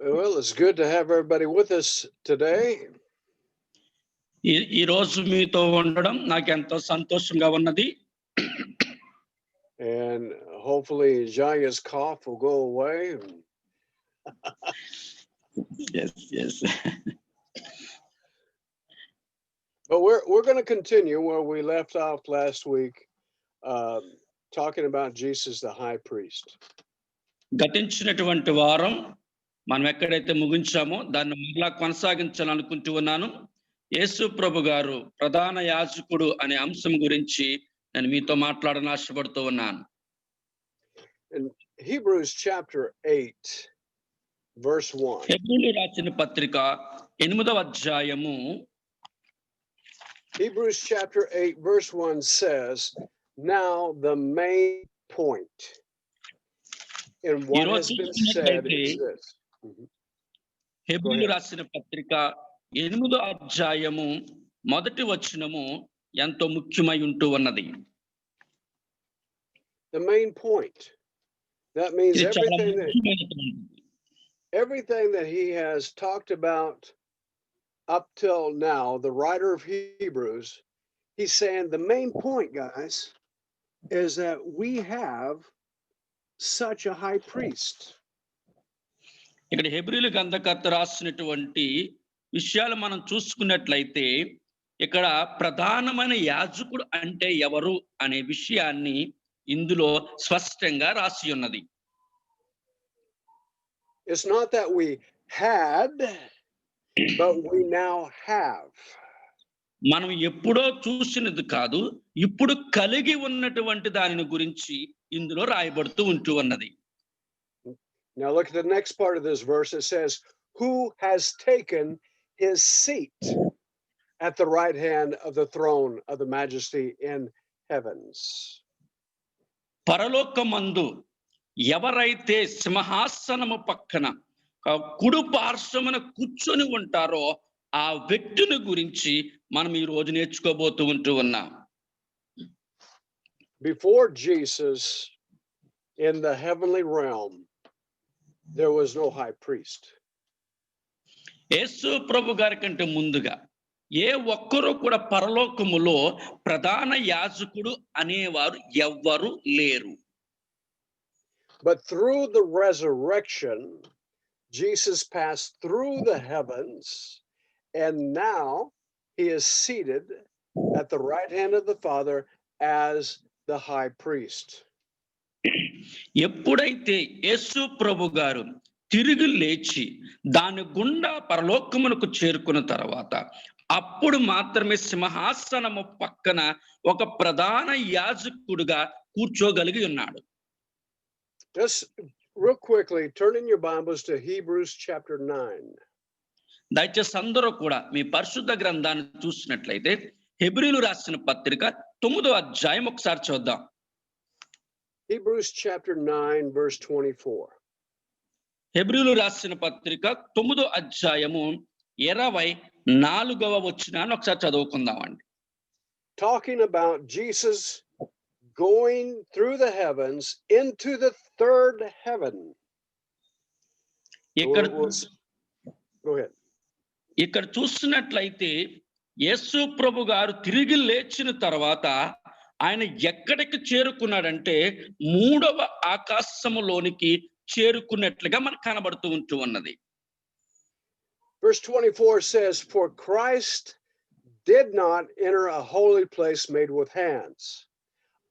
Well, it's good to have everybody with us today. ఈ రోజు మీతో ఉండడం నాకు ఎంతో సంతోషంగా ఉన్నది. And hopefully Jaya's cough will go away. Yes. But we're going to continue where we left off last week, talking about Jesus the high priest. గతించినటువంటి వారం మనం ఎక్కడైతే ముగించామో దాన్ని మరలా కొనసాగించాలనుకుంటూ ఉన్నాను. యేసు ప్రభు గారు ప్రధాన యాజకుడు అనే అంశం గురించి నేను మీతో మాట్లాడని ఆశపడుతూ ఉన్నాను. In Hebrews chapter 8 verse 1. హెబ్రీయులకు రాసిన పత్రిక 8వ అధ్యాయము Hebrews chapter 8 verse 1 says, now the main point in what has been said is this. హెబ్రీయులకు రాసిన పత్రిక 8వ అధ్యాయము మొదటి వచనము ఎంతో ముఖ్యమై ఉంటూ ఉన్నది. The main point. That means everything that he has talked about up till now, the writer of Hebrews, he's saying the main point, guys, is that we have such a high priest. ఇక్కడ హెబ్రీయుల గ్రంథకర్త రాసినటువంటి విషయాలు మనం చూసుకున్నట్లయితే ఇక్కడ ప్రధానమైన యాజకుడు అంటే ఎవరు అనే విషయాన్ని ఇందులో స్పష్టంగా రాసి ఉన్నది. It's not that we had, but we now have. మనం ఎప్పుడో చూసినది కాదు, ఇప్పుడు కలిగి ఉన్నటువంటి దానిని గురించి ఇందులో రాయబడుతూ ఉంటూ ఉన్నది. Now look at the next part of this verse. It says, who has taken his seat at the right hand of the throne of the majesty in heavens. పరలోకమందు ఎవరైతే సింహాసనము పక్కన కుడి పార్శ్వమున కూర్చొని ఉంటారో ఆ వ్యక్తిని గురించి మనం ఈ రోజు నేర్చుకోబోతూ ఉంటూ ఉన్నాం. Before Jesus in the heavenly realm, there was no high priest. యేసు ప్రభు గారి కంటే ముందుగా ఏ ఒక్కరు కూడా పరలోకములో ప్రధాన యాజకుడు అనేవారు ఎవ్వరు లేరు. But through the resurrection, Jesus passed through the heavens, and now he is seated at the right hand of the Father as the high priest. ఎప్పుడైతే యేసు ప్రభు గారు తిరిగి లేచి దాని గుండా పరలోకమునకు చేరుకున్న తర్వాత అప్పుడు మాత్రమే సింహాసనము పక్కన ఒక ప్రధాన యాజకుడుగా కూర్చోగలిగి ఉన్నాడు. Just real quickly, turn in your Bibles to Hebrews chapter 9. దయచేసి అందరూ కూడా మీ పరిశుద్ధ గ్రంథాన్ని చూసినట్లయితే హెబ్రీయులకు రాసిన పత్రిక 9వ అధ్యాయం ఒకసారి చూద్దాం. Hebrews chapter 9 verse 24. హెబ్రీయులకు రాసిన పత్రిక 9వ అధ్యాయము 24వ వచనాన్ని ఒకసారి చదువుకుందామండి. Talking about Jesus going through the heavens into the third heaven. Go ahead. ఇక్కడ చూసినట్లయితే యేసు ప్రభు గారు తిరిగి లేచిన తర్వాత ఆయన ఎక్కడికి చేరుకున్నాడంటే 3వ ఆకాశములోనికి చేరుకున్నట్లుగా మనకు కనబడుతూ ఉంటూ ఉన్నది. Verse 24 says, for Christ did not enter a holy place made with hands,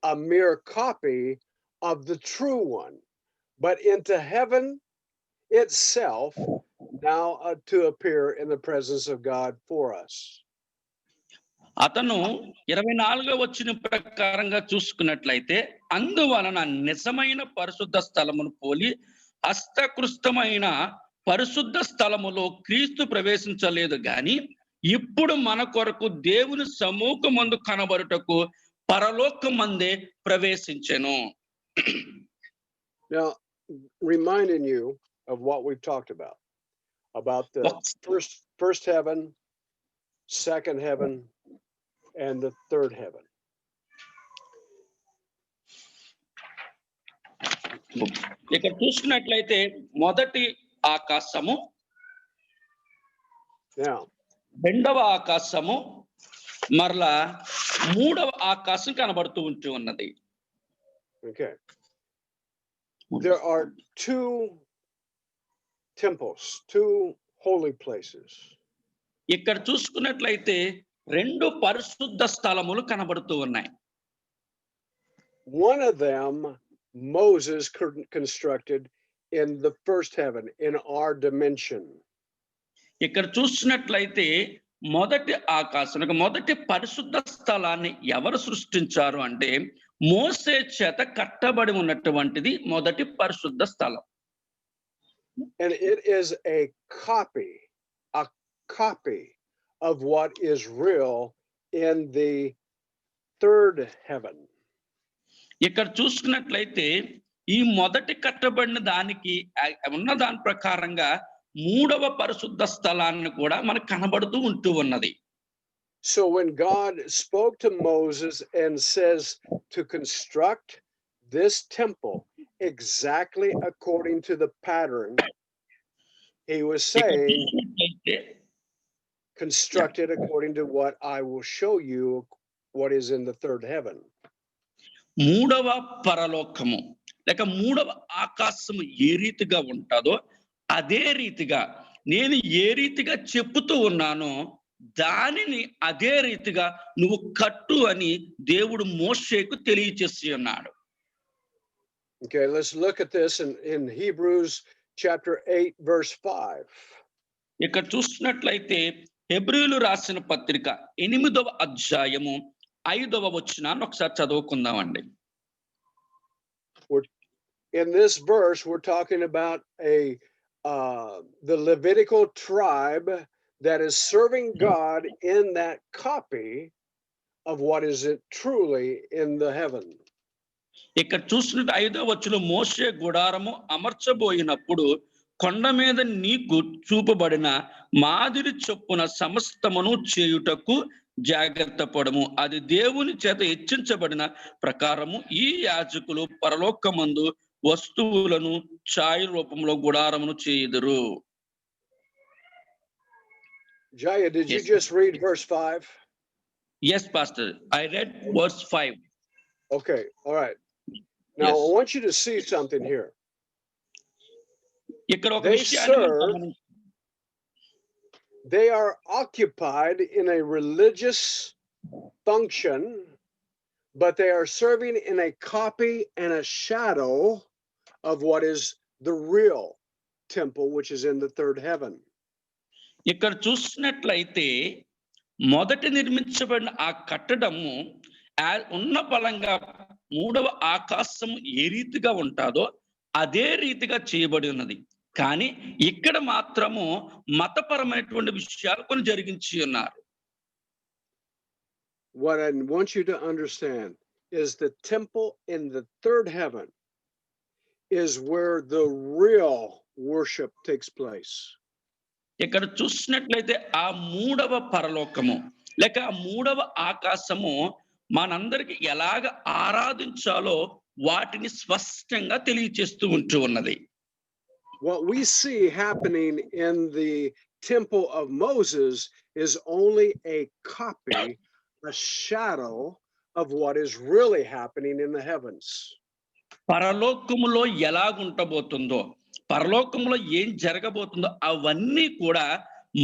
a mere copy of the true one, but into heaven itself, now to appear in the presence of God for us. అతను 24వ వచనం ప్రకారంగా చూసుకున్నట్లయితే అందువలన నిజమైన పరిశుద్ధ స్థలమును పోలి హస్తకృష్టమైన పరిశుద్ధ స్థలములో క్రీస్తు ప్రవేశించలేదు గాని ఇప్పుడు మన కొరకు దేవుని సముఖమందు కనబడుటకు పరలోకమందే ప్రవేశించెను. Now, reminding you of what we've talked about the first heaven, second heaven, and the third heaven. ఇక్కడ చూసుకున్నట్లయితే మొదటి ఆకాశము, Now, రెండవ ఆకాశము, మరలా మూడవ ఆకాశం కనబడుతూ ఉంటూ ఉన్నది. okay. There are two temples, two holy places. ఇక్కడ చూసుకున్నట్లయితే రెండు పరిశుద్ధ స్థలములు కనబడుతూ ఉన్నాయి. One of them Moses constructed in the first heaven, in our dimension. ఇక్కడ చూసినట్లయితే మొదటి ఆకాశం, మొదటి పరిశుద్ధ స్థలాన్ని ఎవరు సృష్టించారు అంటే మోసే చేత కట్టబడి ఉన్నటువంటిది మొదటి పరిశుద్ధ స్థలం. And it is a copy of what is real in the third heaven. ఇక్కడ చూసుకున్నట్లయితే ఈ మొదటి కట్టబడిన దానికి ఉన్న దాని ప్రకారంగా మూడవ పరిశుద్ధ స్థలాన్ని కూడా మనకు కనబడుతూ ఉంటూ ఉన్నది. So when God spoke to Moses and says to construct this temple exactly according to the pattern, he was saying, construct it according to what I will show you, what is in the third heaven. మూడవ పరలోకము లేక మూడవ ఆకాశము ఏ రీతిగా ఉంటుందో అదే రీతిగా నేను ఏ రీతిగా చెప్పుతూ ఉన్నానో దానిని అదే రీతిగా నువ్వు కట్టు అని దేవుడు మోషేకు తెలియచేసి ఉన్నాడు. Okay, let's look at this in Hebrews chapter 8 verse 5. ఇక్కడ చూసినట్లయితే హెబ్రీయులు రాసిన పత్రిక 8వ అధ్యాయము 5వ వచనాన్ని ఒకసారి చదువుకుందామండి. In this verse we're talking about the Levitical tribe that is serving God in that copy of what is it truly in the heaven. ఇక్కడ చూసినట్టు 5వ వచనం మోషే గుడారము అమర్చబోయినప్పుడు కొండ మీద నీకు చూపబడిన మాదిరి చొప్పున సమస్తమును చేయుటకు జాగ్రత్త పడము, అది దేవుని చేత హెచ్చించబడిన ప్రకారము ఈ యాజకులు పరలోకమందు వస్తువులను ఛాయ రూపంలో గుడారమును చేయుదురు. Jaya, did you just read verse 5? Yes, Pastor. I read verse 5. Okay, all right. Now I want you to see something here. ఇక్కడ ఒక They విషయాన్ని they are occupied in a religious function, but they are serving in a copy and a shadow of what is the real temple, which is in the third heaven. ఇక్కడ చూసినట్లయితే మొదటి నిర్మించబడిన ఆ కట్టడము ఉన్న బలంగా మూడవ ఆకాశం ఏ రీతిగా ఉంటుందో అదే రీతిగా చేయబడి ఉన్నది. కానీ ఇక్కడ మాత్రము మతపరమైనటువంటి విషయాలు కొన్ని జరిగించి ఉన్నారు. What I want you to understand is the temple in the third heaven is where the real worship takes place. ఇక్కడ చూసినట్లయితే ఆ మూడవ పరలోకము లేక ఆ మూడవ ఆకాశము మనందరికి ఎలాగ ఆరాధించాలో వాటిని స్పష్టంగా తెలియచేస్తూ ఉంటూ ఉన్నది. What we see happening in the temple of Moses is only a copy, a shadow of what is really happening in the heavens. పరలోకములో ఎలాగుంటబోతుందో, పరలోకములో ఏం జరగబోతుందో అవన్నీ కూడా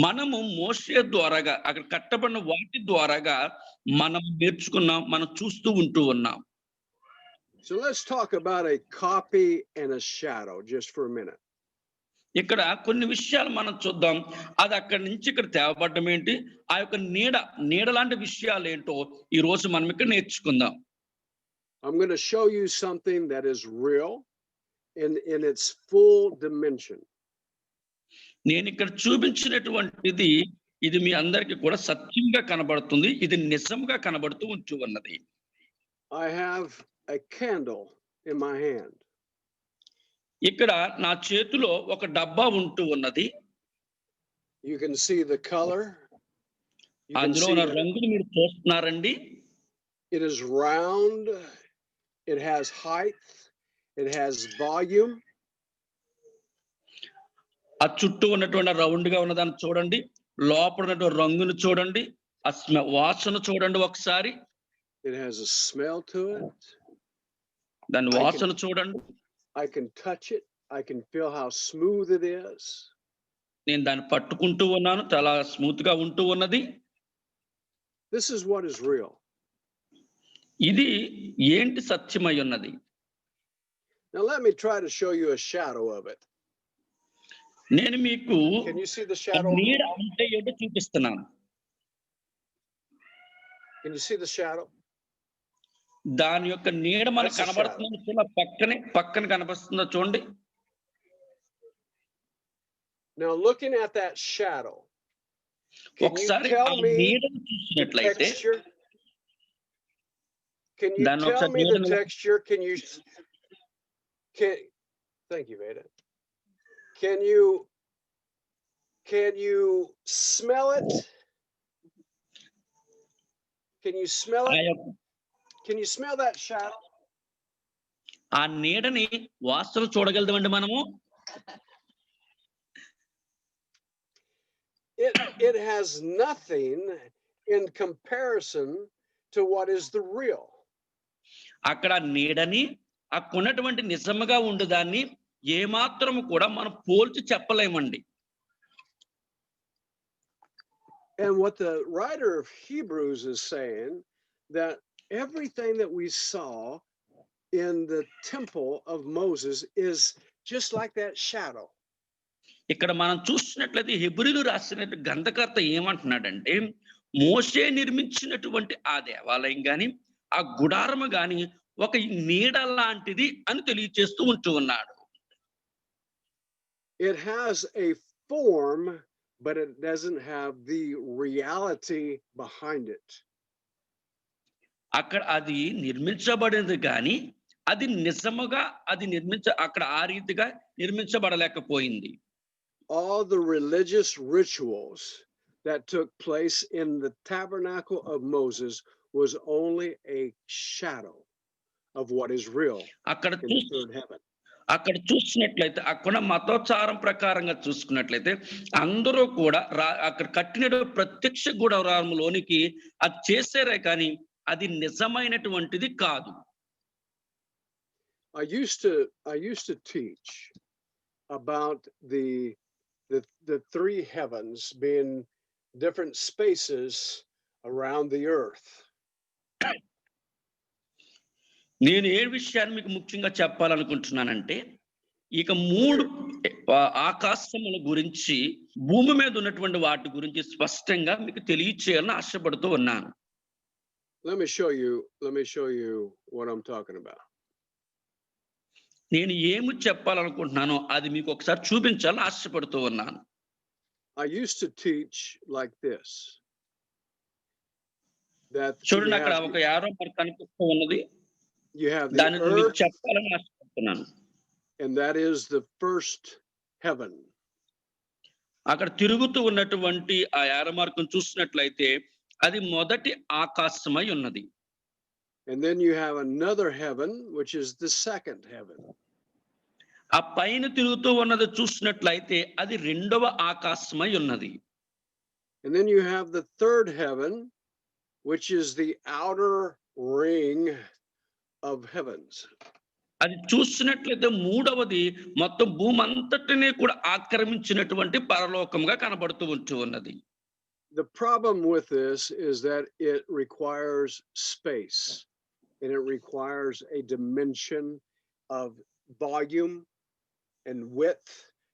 మనము మోషే ద్వారాగా అక్కడ కట్టబడిన వాటి ద్వారాగా మనం నేర్చుకున్నాం, మనం చూస్తూ ఉంటూ ఉన్నాం. So let's talk about a copy and a shadow just for a minute. ఇక్కడ కొన్ని విషయాలు మనం చూద్దాం. అది అక్కడి నుంచి ఇక్కడ తేవబడ్డం ఏంటి, ఆ యొక్క నీడ లాంటి విషయాలు ఏంటో ఈ రోజు మనం ఇక్కడ నేర్చుకుందాం. I'm going to show you something that is real in its full dimension. నేను ఇక్కడ చూపించినటువంటిది ఇది మీ అందరికీ కూడా సత్యంగా కనబడుతుంది, ఇది నిజంగా కనబడుతూ ఉంటూ ఉన్నది. I have a candle in my hand. ఇక్కడ నా చేతిలో ఒక డబ్బా ఉంటూ ఉన్నది. You can see the color. అందులో ఉన్న రంగులు మీరు చూస్తున్నారండి. It is round. It has height. It has volume. ఆ చుట్టూ ఉన్నటువంటి రౌండ్ గా ఉన్నదాన్ని చూడండి. లోపల ఉన్నటువంటి రంగును చూడండి. ఆ వాసన చూడండి ఒకసారి. It has a smell to it. దాని I can వాసన చూడండి. I can touch it. I can feel how smooth it is. నేను దాన్ని పట్టుకుంటూ ఉన్నాను. చాలా స్మూత్ గా ఉంటూ ఉన్నది. This is what is real. ఇది ఏంటి సత్యమై ఉన్నది? Now let me try to show you a shadow of it. నేను మీకు Can you see the shadow? నీడ అంటే ఏంటో చూపిస్తున్నాను. Can you see the shadow? దాని యొక్క నీడ మనకు That's a కనబడుతుంది. చూడ పక్కన కనిపిస్తుందో చూడండి. Now looking at that shadow, can you ఒకసారి ఆ tell me నీడను the చూసినట్లయితే texture? Can you దాన్ని tell ఒకసారి me the నీడను texture? Can thank you, Veda. Can you smell it? Can you smell ఆ it? యొక్క Can you smell that shadow? ఆ నీడని వాసన చూడగలదండి మనము. It has nothing in comparison to what is the real. అక్కడ నీడని అక్కడున్నటువంటి నిజముగా ఉండుదాన్ని ఏమాత్రము కూడా మనం పోల్చి చెప్పలేమండి. And what the writer of Hebrews is saying, that everything that we saw in the temple of Moses is just like that shadow. ఇక్కడ మనం చూసినట్లయితే హెబ్రీలు రాసిన గ్రంథకర్త ఏమంటున్నాడంటే, మోషే నిర్మించినటువంటి ఆ దేవాలయం గాని, ఆ గుడారము గాని ఒక నీడ లాంటిది అని తెలియజేస్తూ ఉంటూ ఉన్నాడు. It has a form, but it doesn't have the reality behind it. అక్కడ అది నిర్మించబడింది కానీ అది నిజముగా అది అక్కడ ఆ రీతిగా నిర్మించబడలేకపోయింది. All the religious rituals that took place in the tabernacle of Moses was only a shadow of what is real అక్కడ in the third heaven. అక్కడ చూసినట్లయితే అక్కడ మతోచ్చారం ప్రకారంగా చూసుకున్నట్లయితే అందరూ కూడా అక్కడ కట్టిన ప్రత్యక్ష గుడారములోనికి అది చేశారే కానీ అది నిజమైనటువంటిది కాదు. I used to teach about the three heavens being different spaces around the earth. నేను ఏ విషయాన్ని మీకు ముఖ్యంగా చెప్పాలనుకుంటున్నానంటే, ఇక 3 ఆకాశముల గురించి భూమి మీద ఉన్నటువంటి వాటి గురించి స్పష్టంగా మీకు తెలియచేయాలని ఆశపడుతూ ఉన్నాను. Let me show you what I'm talking about. నేను ఏమి చెప్పాలనుకుంటున్నానో అది మీకు ఒకసారి చూపించాలని ఆశపడుతూ ఉన్నాను. I used to teach like this. చూడండి అక్కడ ఒక యారో మార్క్ కనిపిస్తూ ఉన్నది. You have the దానిని మీకు earth, చెప్పాలని ఆశపడుతున్నాను. and that is the first heaven. అక్కడ తిరుగుతూ ఉన్నటువంటి ఆ యారో మార్కును చూసినట్లయితే అది మొదటి ఆకాశమై ఉన్నది. And then you have another heaven, which is the second heaven. ఆ పైన తిరుగుతూ ఉన్నది చూసినట్లయితే అది రెండవ ఆకాశమై ఉన్నది. And then you have the third heaven, which is the outer ring of heavens. అది చూసినట్లయితే మూడవది మొత్తం భూమి అంతటిని కూడా ఆక్రమించినటువంటి పరలోకంగా కనబడుతూ ఉన్నది. The problem with this is that it requires space, and it requires a dimension of volume and width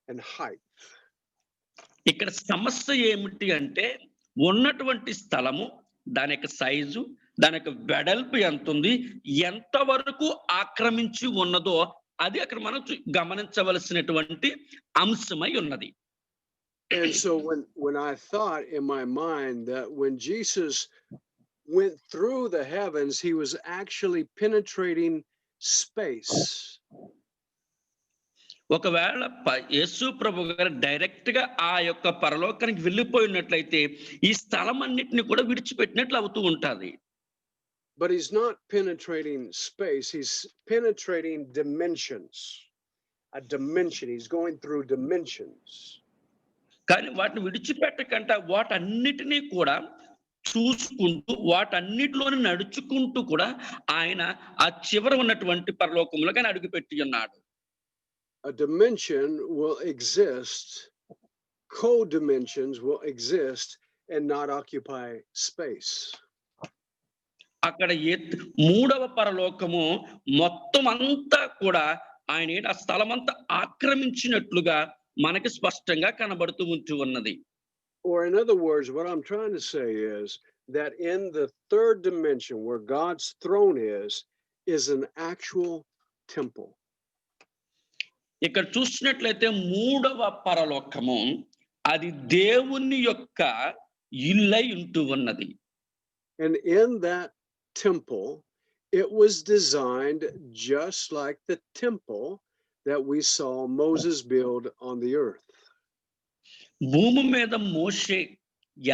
and height. ఇక్కడ సమస్య ఏమిటి అంటే ఉన్నటువంటి స్థలము, దాని యొక్క సైజు, దాని యొక్క వెడల్పు ఎంత ఉంది, ఎంత వరకు ఆక్రమించి ఉన్నదో అది అక్కడ మనం గమనించవలసినటువంటి అంశమై ఉన్నది. And so when I thought in my mind that when Jesus went through the heavens, he was actually penetrating space. ఒకవేళ యేసు ప్రభు గారు డైరెక్ట్ గా ఆ యొక్క పరలోకానికి వెళ్ళిపోయినట్లయితే ఈ స్థలం అన్నిటిని కూడా విడిచిపెట్టినట్లు అవుతూ ఉంటది. But he's not penetrating space, he's penetrating dimensions. a dimension. He's going through dimensions. కానీ వాటిని విడిచిపెట్టకుండా వాటన్నిటినీ కూడా చూసుకుంటూ వాటన్నిటిలోని నడుచుకుంటూ కూడా ఆయన ఆ చివర ఉన్నటువంటి పరలోకంలో కానీ అడుగుపెట్టి ఉన్నాడు. A dimension will exist, co-dimensions will exist and not occupy space. అక్కడ మూడవ పరలోకము మొత్తం అంతా కూడా ఆయన ఆ స్థలం అంతా ఆక్రమించినట్లుగా మనకి స్పష్టంగా కనబడుతూ ఉంటూ ఉన్నది. Or in other words, what I'm trying to say is that in the third dimension where God's throne is an actual temple. ఇక్కడ చూసినట్లయితే మూడవ పరలోకము అది దేవుని యొక్క ఇల్లై ఉంటూ ఉన్నది. And in that temple, it was designed just like the temple that we saw Moses build on the earth. భూమి మీద మోషే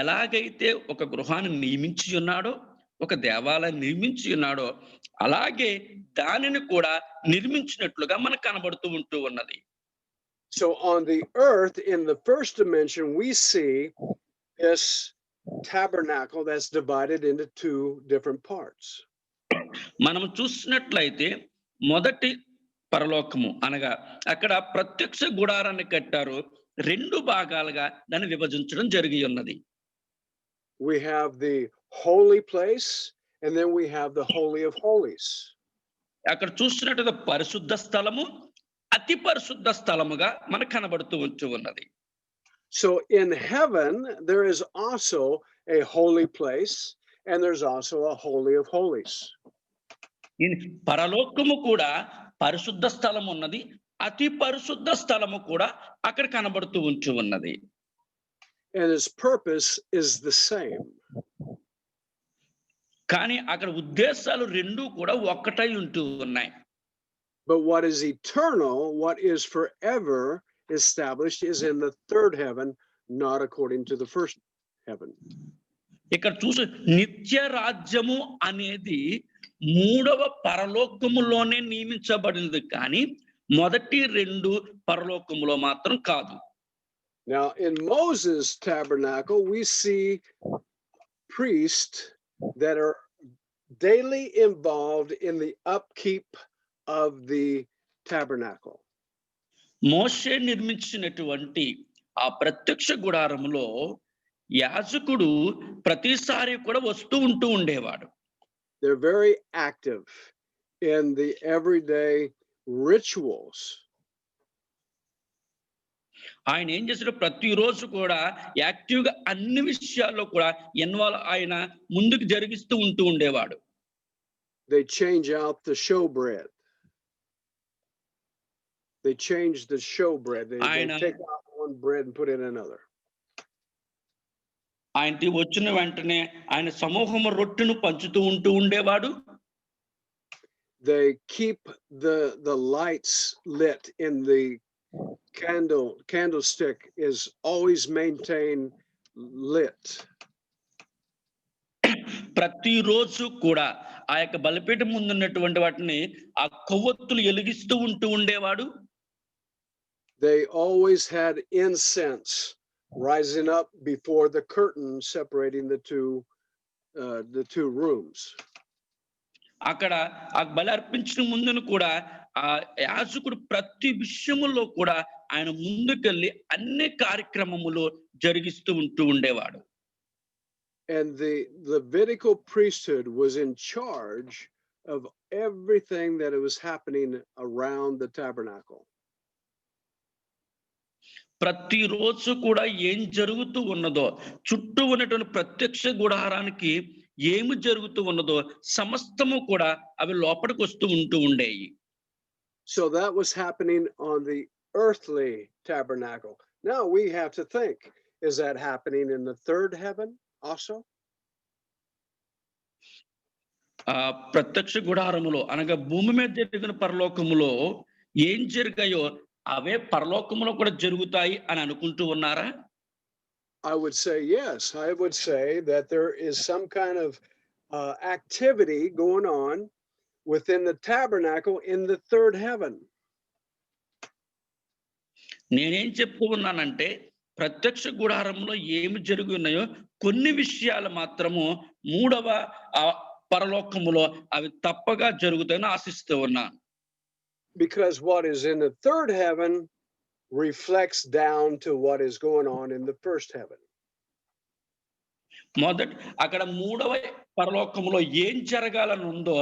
ఎలాగైతే ఒక గృహాన్ని నిర్మించి ఉన్నాడో ఒక దేవాలయం నిర్మించి ఉన్నాడో అలాగే దానిని కూడా నిర్మించినట్లుగా మనకు కనబడుతూ ఉంటూ ఉన్నది. So on the earth, in the first dimension, we see this tabernacle that's divided into two different parts. మనం చూసినట్లయితే మొదటి పరలోకము అనగా అక్కడ ప్రత్యక్ష గుడారాన్ని కట్టారు, రెండు భాగాలుగా దాన్ని విభజించడం జరిగి ఉన్నది. We have the holy place and then we have the holy of holies. అక్కడ చూసినట్టుగా పరిశుద్ధ స్థలము అతి పరిశుద్ధ స్థలముగా మనకు కనబడుతూ ఉన్నది. So in heaven there is also a holy place and there's also a holy of holies. పరలోకము కూడా పరిశుద్ధ స్థలం ఉన్నది, అతి పరిశుద్ధ స్థలము కూడా అక్కడ కనబడుతూ ఉన్నది. And his purpose is the same. కానీ అక్కడ ఉద్దేశాలు రెండు కూడా ఒక్కటై ఉంటూ ఉన్నాయి. But what is eternal, what is forever established is in the third heaven, not according to the first heaven. ఇక్కడ చూసి నిత్య రాజ్యము అనేది మూడవ పరలోకములోనే నియమించబడినది కానీ మొదటి రెండు పరలోకములో మాత్రం కాదు. Now in Moses' tabernacle we see priests that are daily involved in the upkeep of the tabernacle. మోషే నిర్మించినటువంటి ఆ ప్రత్యక్ష గుడారములో యాజకుడు ప్రతిసారి కూడా వస్తూ ఉండేవాడు. They're very active in the everyday rituals. ఆయన ఏం చేశాడు, ప్రతిరోజు కూడా యాక్టివ్గా అన్ని విషయాల్లో కూడా ఇన్వాల్వ్ ఆయన ముందుకు జరిగిస్తూ ఉండేవాడు. They change out the showbread. They change the showbread. They take out one bread and put in another. ఆయనకి వచ్చిన వెంటనే ఆయన సమూహము రొట్టెను పంచుతూ ఉండేవాడు. They keep the lights lit in the candlestick is always maintained lit. ప్రతిరోజు కూడా ఆ యొక్క బలిపీఠం ముందు ఉన్నటువంటి వాటిని ఆ కొవ్వొత్తులు వెలిగిస్తూ ఉండేవాడు. They always had incense rising up before the curtain separating the two rooms. అక్కడ ఆ బలి అర్పించిన ముందును కూడా ఆ యాజకుడు ప్రతి విషయములో కూడా ఆయన ముందుకెళ్ళి అన్ని కార్యక్రమములు జరిగిస్తూ ఉండేవాడు. And the Levitical priesthood was in charge of everything that was happening around the tabernacle. ప్రతిరోజు కూడా ఏం జరుగుతూ ఉన్నదో చుట్టూ ఉన్నటువంటి ప్రత్యక్ష గుడారానికి ఏమి జరుగుతూ ఉన్నదో సమస్తము కూడా అవి లోపలికి వస్తూ ఉండేవి. So that was happening on the earthly tabernacle. Now we have to think, is that happening in the third heaven also? ప్రత్యక్ష గుడారములో అనగా భూమి మీద జరిగిన పరలోకములో ఏం జరిగాయో అవే పరలోకములో కూడా జరుగుతాయి అని అనుకుంటూ ఉన్నారా? I would say yes. I would say that there is some kind of activity going on within the tabernacle in the third heaven. నేనేం చెప్తూ ఉన్నానంటే ప్రత్యక్ష గుడారంలో ఏమి జరిగి ఉన్నాయో కొన్ని విషయాలు మాత్రము మూడవ పరలోకములో అవి తప్పగా జరుగుతాయని ఆశిస్తూ ఉన్నాను. Because what is in the third heaven reflects down to what is going on in the first heaven. అక్కడ మూడవ పరలోకములో ఏం జరగాలని ఉందో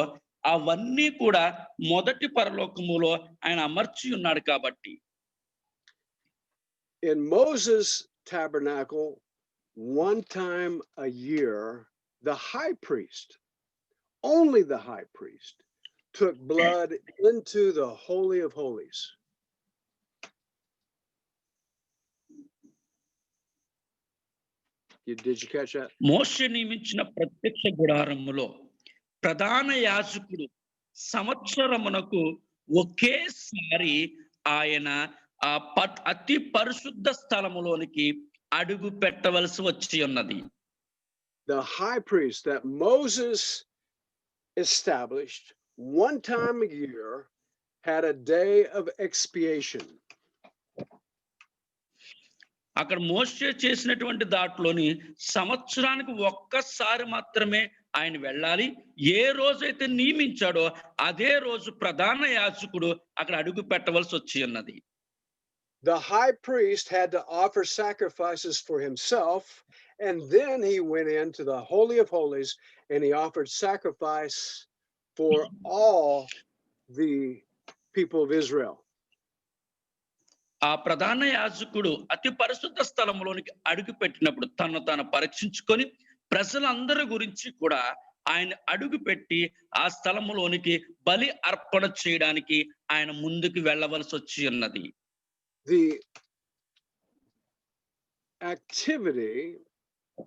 అవన్నీ కూడా మొదటి పరలోకములో ఆయన అమర్చి ఉన్నాడు కాబట్టి. In Moses' tabernacle, one time a year, the high priest, only the high priest, took blood into the Holy of Holies. Did you catch that? మోషే నియమించిన ప్రత్యక్ష గుడారములో ప్రధాన యాజకుడు సంవత్సరమునకు ఒకేసారి ఆయన అతి పరిశుద్ధ స్థలములోనికి అడుగు పెట్టవలసి వచ్చి ఉన్నది. The high priest that Moses established one time a year had a day of expiation. అక్కడ మోషే చేసినటువంటి దాంట్లోని సంవత్సరానికి ఒక్కసారి మాత్రమే ఆయన వెళ్ళాలి. ఏ రోజైతే నియమించాడో అదే రోజు ప్రధాన యాజకుడు అక్కడ అడుగు పెట్టవలసి వచ్చి ఉన్నది. The high priest had to offer sacrifices for himself, and then he went into the Holy of Holies and he offered sacrifice for all the people of Israel. ఆ ప్రధాన యాజకుడు అతి పరిశుద్ధ స్థలంలోనికి అడుగు పెట్టినప్పుడు తను తాను పరీక్షించుకొని ప్రజలందరి గురించి కూడా ఆయన అడుగు పెట్టి ఆ స్థలములోనికి బలి అర్పణ చేయడానికి ఆయన ముందుకు వెళ్ళవలసి వచ్చి ఉన్నది. The activity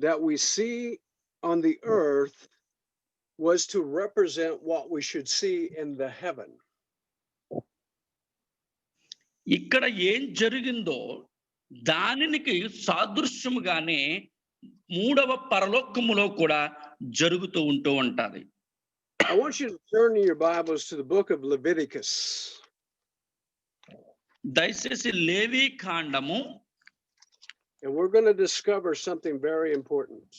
that we see on the earth was to represent what we should see in the heaven. ఇక్కడ ఏం జరిగిందో దానికి సాదృశ్యముగానే మూడవ పరలోకములో కూడా జరుగుతూ ఉంటూ ఉంటది. I want you to turn in your Bibles to the book of Leviticus. దయచేసి లేవి కాండము. And we're going to discover something very important.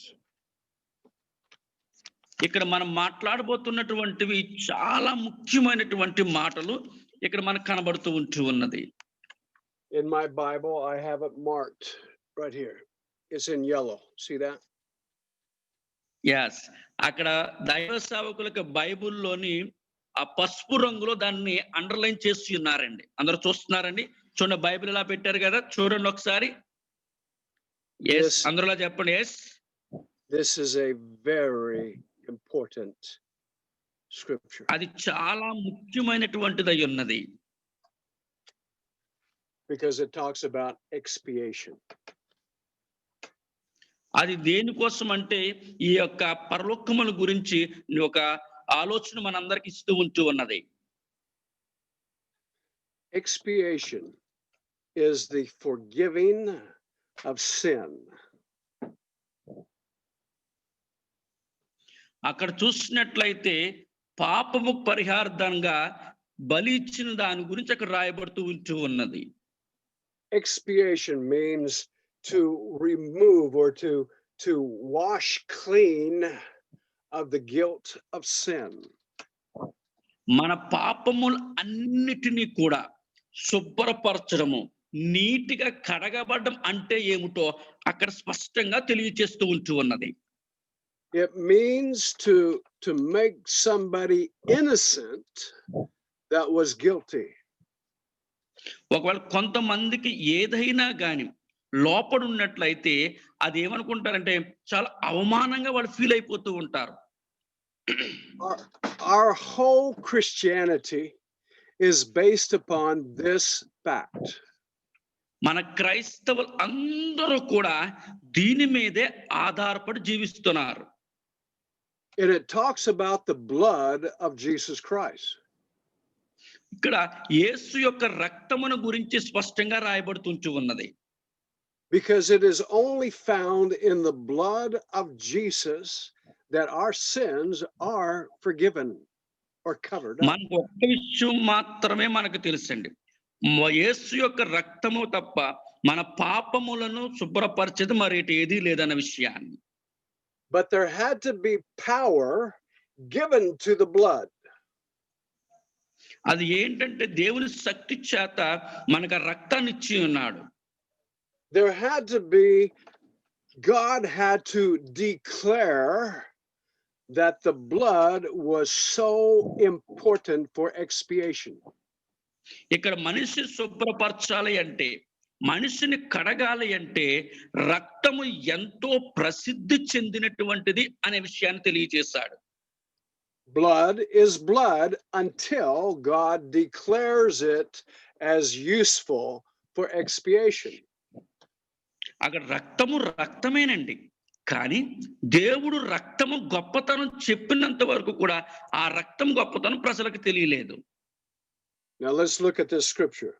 ఇక్కడ మనం మాట్లాడబోతున్నటువంటివి చాలా ముఖ్యమైనటువంటి మాటలు ఇక్కడ మనకు కనబడుతూ ఉంటూ ఉన్నది. In my Bible, I have it marked right here. It's in yellow. See that? Yes. అక్కడ దైవ సేవకులకు బైబిల్లోని ఆ పసుపు రంగులో దాన్ని అండర్లైన్ చేసి ఉన్నారండి. అందరూ చూస్తున్నారండి? చూడండి, బైబిల్ ఇలా పెట్టారు కదా, చూడండి ఒకసారి. Yes, అందరూ చెప్పండి. Yes. This is a very important scripture. అది చాలా ముఖ్యమైనటువంటిది అయి ఉన్నది. Because it talks about expiation. అది దేనికోసం అంటే ఈ యొక్క పరలోకముల గురించి ఒక ఆలోచన మనందరికి ఇస్తూ ఉంటూ ఉన్నది. Expiation is the forgiving of sin. అక్కడ చూసినట్లయితే పాపము పరిహార్థంగా బలి ఇచ్చిన దాని గురించి అక్కడ రాయబడుతూ ఉంటూ ఉన్నది. Expiation means to remove or to wash clean of the guilt of sin. మన పాపములు అన్నిటినీ కూడా శుభ్రపరచడము, నీటిగా కడగబడడం అంటే ఏమిటో అక్కడ స్పష్టంగా తెలియజేస్తూ ఉంటూ ఉన్నది. It means to make somebody innocent that was guilty. ఒకవేళ కొంతమందికి ఏదైనా గాని లోపడు ఉన్నట్లయితే అది ఏమనుకుంటారంటే చాలా అవమానంగా వాళ్ళు ఫీల్ అయిపోతూ ఉంటారు. Our whole Christianity is based upon this fact. మన క్రైస్తవులు అందరూ కూడా దీని మీదే ఆధారపడి జీవిస్తున్నారు. And it talks about the blood of Jesus Christ. ఇక్కడ యేసు యొక్క రక్తమును గురించి స్పష్టంగా రాయబడుతూ ఉన్నది. Because it is only found in the blood of Jesus that our sins are forgiven or covered up. మనకు ఒక్క విషయం మాత్రమే మనకు తెలుసండి. యేసు యొక్క రక్తము తప్ప మన పాపములను శుభ్రపరిచేది మరేటి ఏదీ లేదన్న విషయాన్ని. But there had to be power given to the blood. అది ఏంటంటే దేవుని శక్తి చేత మనకు ఆ రక్తాన్ని ఇచ్చి ఉన్నాడు. There had to be, God had to declare that the blood was so important for expiation. ఇక్కడ మనిషి శుభ్రపరచాలి అంటే, మనిషిని కడగాలి అంటే రక్తము ఎంతో ప్రసిద్ధి చెందినటువంటిది అనే విషయాన్ని తెలియజేశాడు. Blood is blood until God declares it as useful for expiation. అక్కడ రక్తము రక్తమేనండి, కానీ దేవుడు రక్తము గొప్పతనం చెప్పినంత వరకు కూడా ఆ రక్తం గొప్పతనం ప్రజలకు తెలియలేదు. Now let's look at this scripture.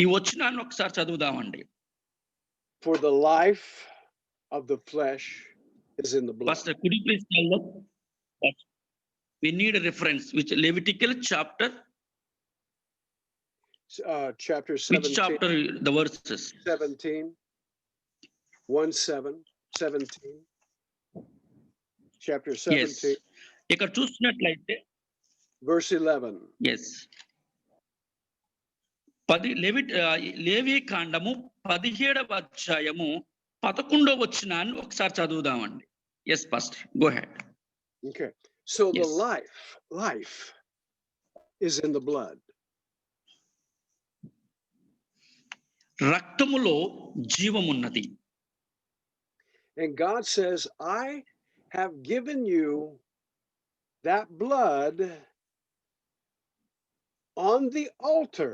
ఈ వచనాన్ని ఒకసారి చదువుదామండి. For the life of the flesh is in the blood. Pastor, could you please tell us? We need a reference, which Levitical chapter, Chapter which 17. chapter the verses? 17. 1:7. 17. Chapter 17. Yes. ఇక్కడ చూసినట్లయితే Verse 11. yes, లేవి కాండము 17వ అధ్యాయము 11వ వచనాన్ని ఒకసారి చదువుదామండి. yes pastor, go ahead. Okay. So the Yes. life is in the blood. రక్తములో జీవమున్నది. And God says, I have given you that blood on the altar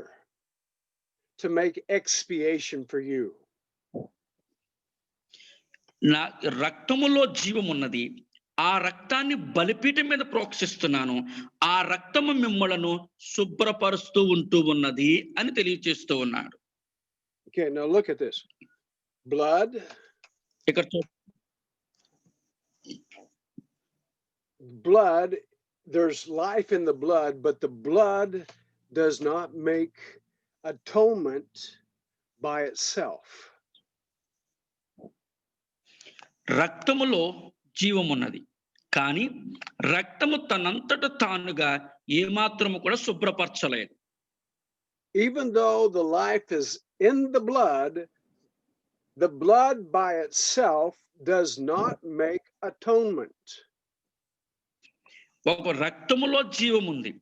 to make expiation for you. నా రక్తములో జీవమున్నది, ఆ రక్తాన్ని బలిపీఠం మీద ప్రోక్షిస్తున్నాను, ఆ రక్తము మిమ్మలను శుభ్రపరుస్తూ ఉంటూ ఉన్నది అని తెలియజేస్తూ ఉన్నాడు. Okay, now look at this. Blood, ఇక్కడ blood, there's life in the blood, but the blood does not make atonement by itself. రక్తములో జీవమున్నది, కానీ రక్తము తనంతట తానుగా ఏమాత్రము కూడా శుభ్రపరచలేదు. Even though the life is in the blood by itself does not make atonement. ఒక రక్తములో జీవముంది,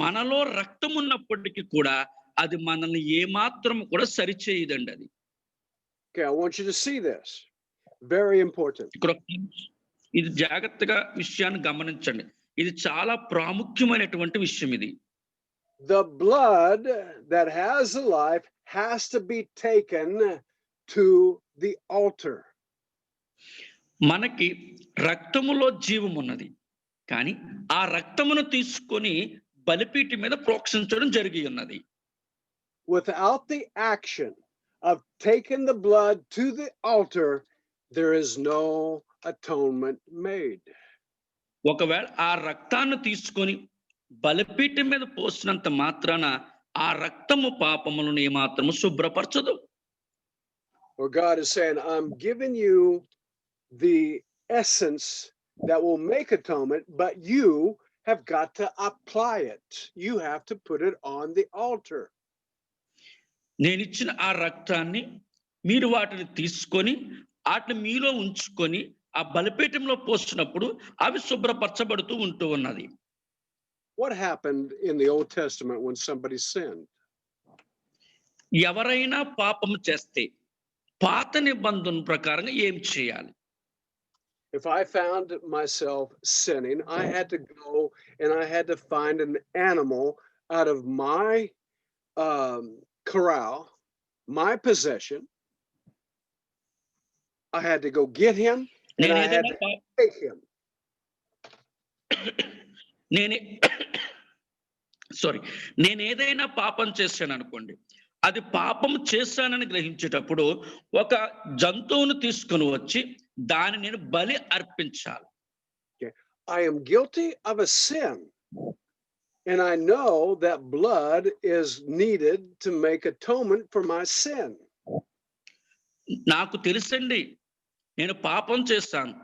మనలో రక్తం ఉన్నప్పటికీ కూడా అది మనల్ని ఏమాత్రం కూడా సరిచేయదండి. అది Okay, I want you to see this. Very important. ఇక్కడ ఇది జాగ్రత్తగా విషయాన్ని గమనించండి, ఇది చాలా ప్రాముఖ్యమైనటువంటి విషయం. ఇది The blood that has the life has to be taken to the altar. మనకి రక్తములో జీవం ఉన్నది, కానీ ఆ రక్తమును తీసుకొని బలిపీఠం మీద ప్రోక్షించడం జరిగి ఉన్నది. Without the action of taking the blood to the altar, there is no atonement made. ఒకవేళ ఆ రక్తాన్ని తీసుకొని బలిపీఠం మీద పోసినంత మాత్రాన ఆ రక్తము పాపములను ఏమాత్రము శుభ్రపరచదు. Or God is saying, I'm giving you the essence that will make atonement, but you have got to apply it. You have to put it on the altar. నేనిచ్చిన ఆ రక్తాన్ని మీరు వాటిని తీసుకొని వాటిని మీలో ఉంచుకొని ఆ బలిపీఠంలో పోసినప్పుడు అవి శుభ్రపరచబడుతూ ఉంటూ ఉన్నది. What happened in the Old Testament when somebody sinned? ఎవరైనా పాపము చేస్తే పాత నిబంధన ప్రకారంగా ఏం చేయాలి? If I found myself sinning, I had to go and I had to find an animal out of my corral, my possession. I had to go get him and I had to take him. నేను ఏదైనా పాపం చేశాను అనుకోండి, అది పాపం చేశానని గ్రహించేటప్పుడు ఒక జంతువును తీసుకొని వచ్చి దాన్ని నేను బలి అర్పించాలి. I am guilty of a sin. And I know that blood is needed to make atonement for my sin. నాకు తెలుసండి. నేను పాపం చేశాను.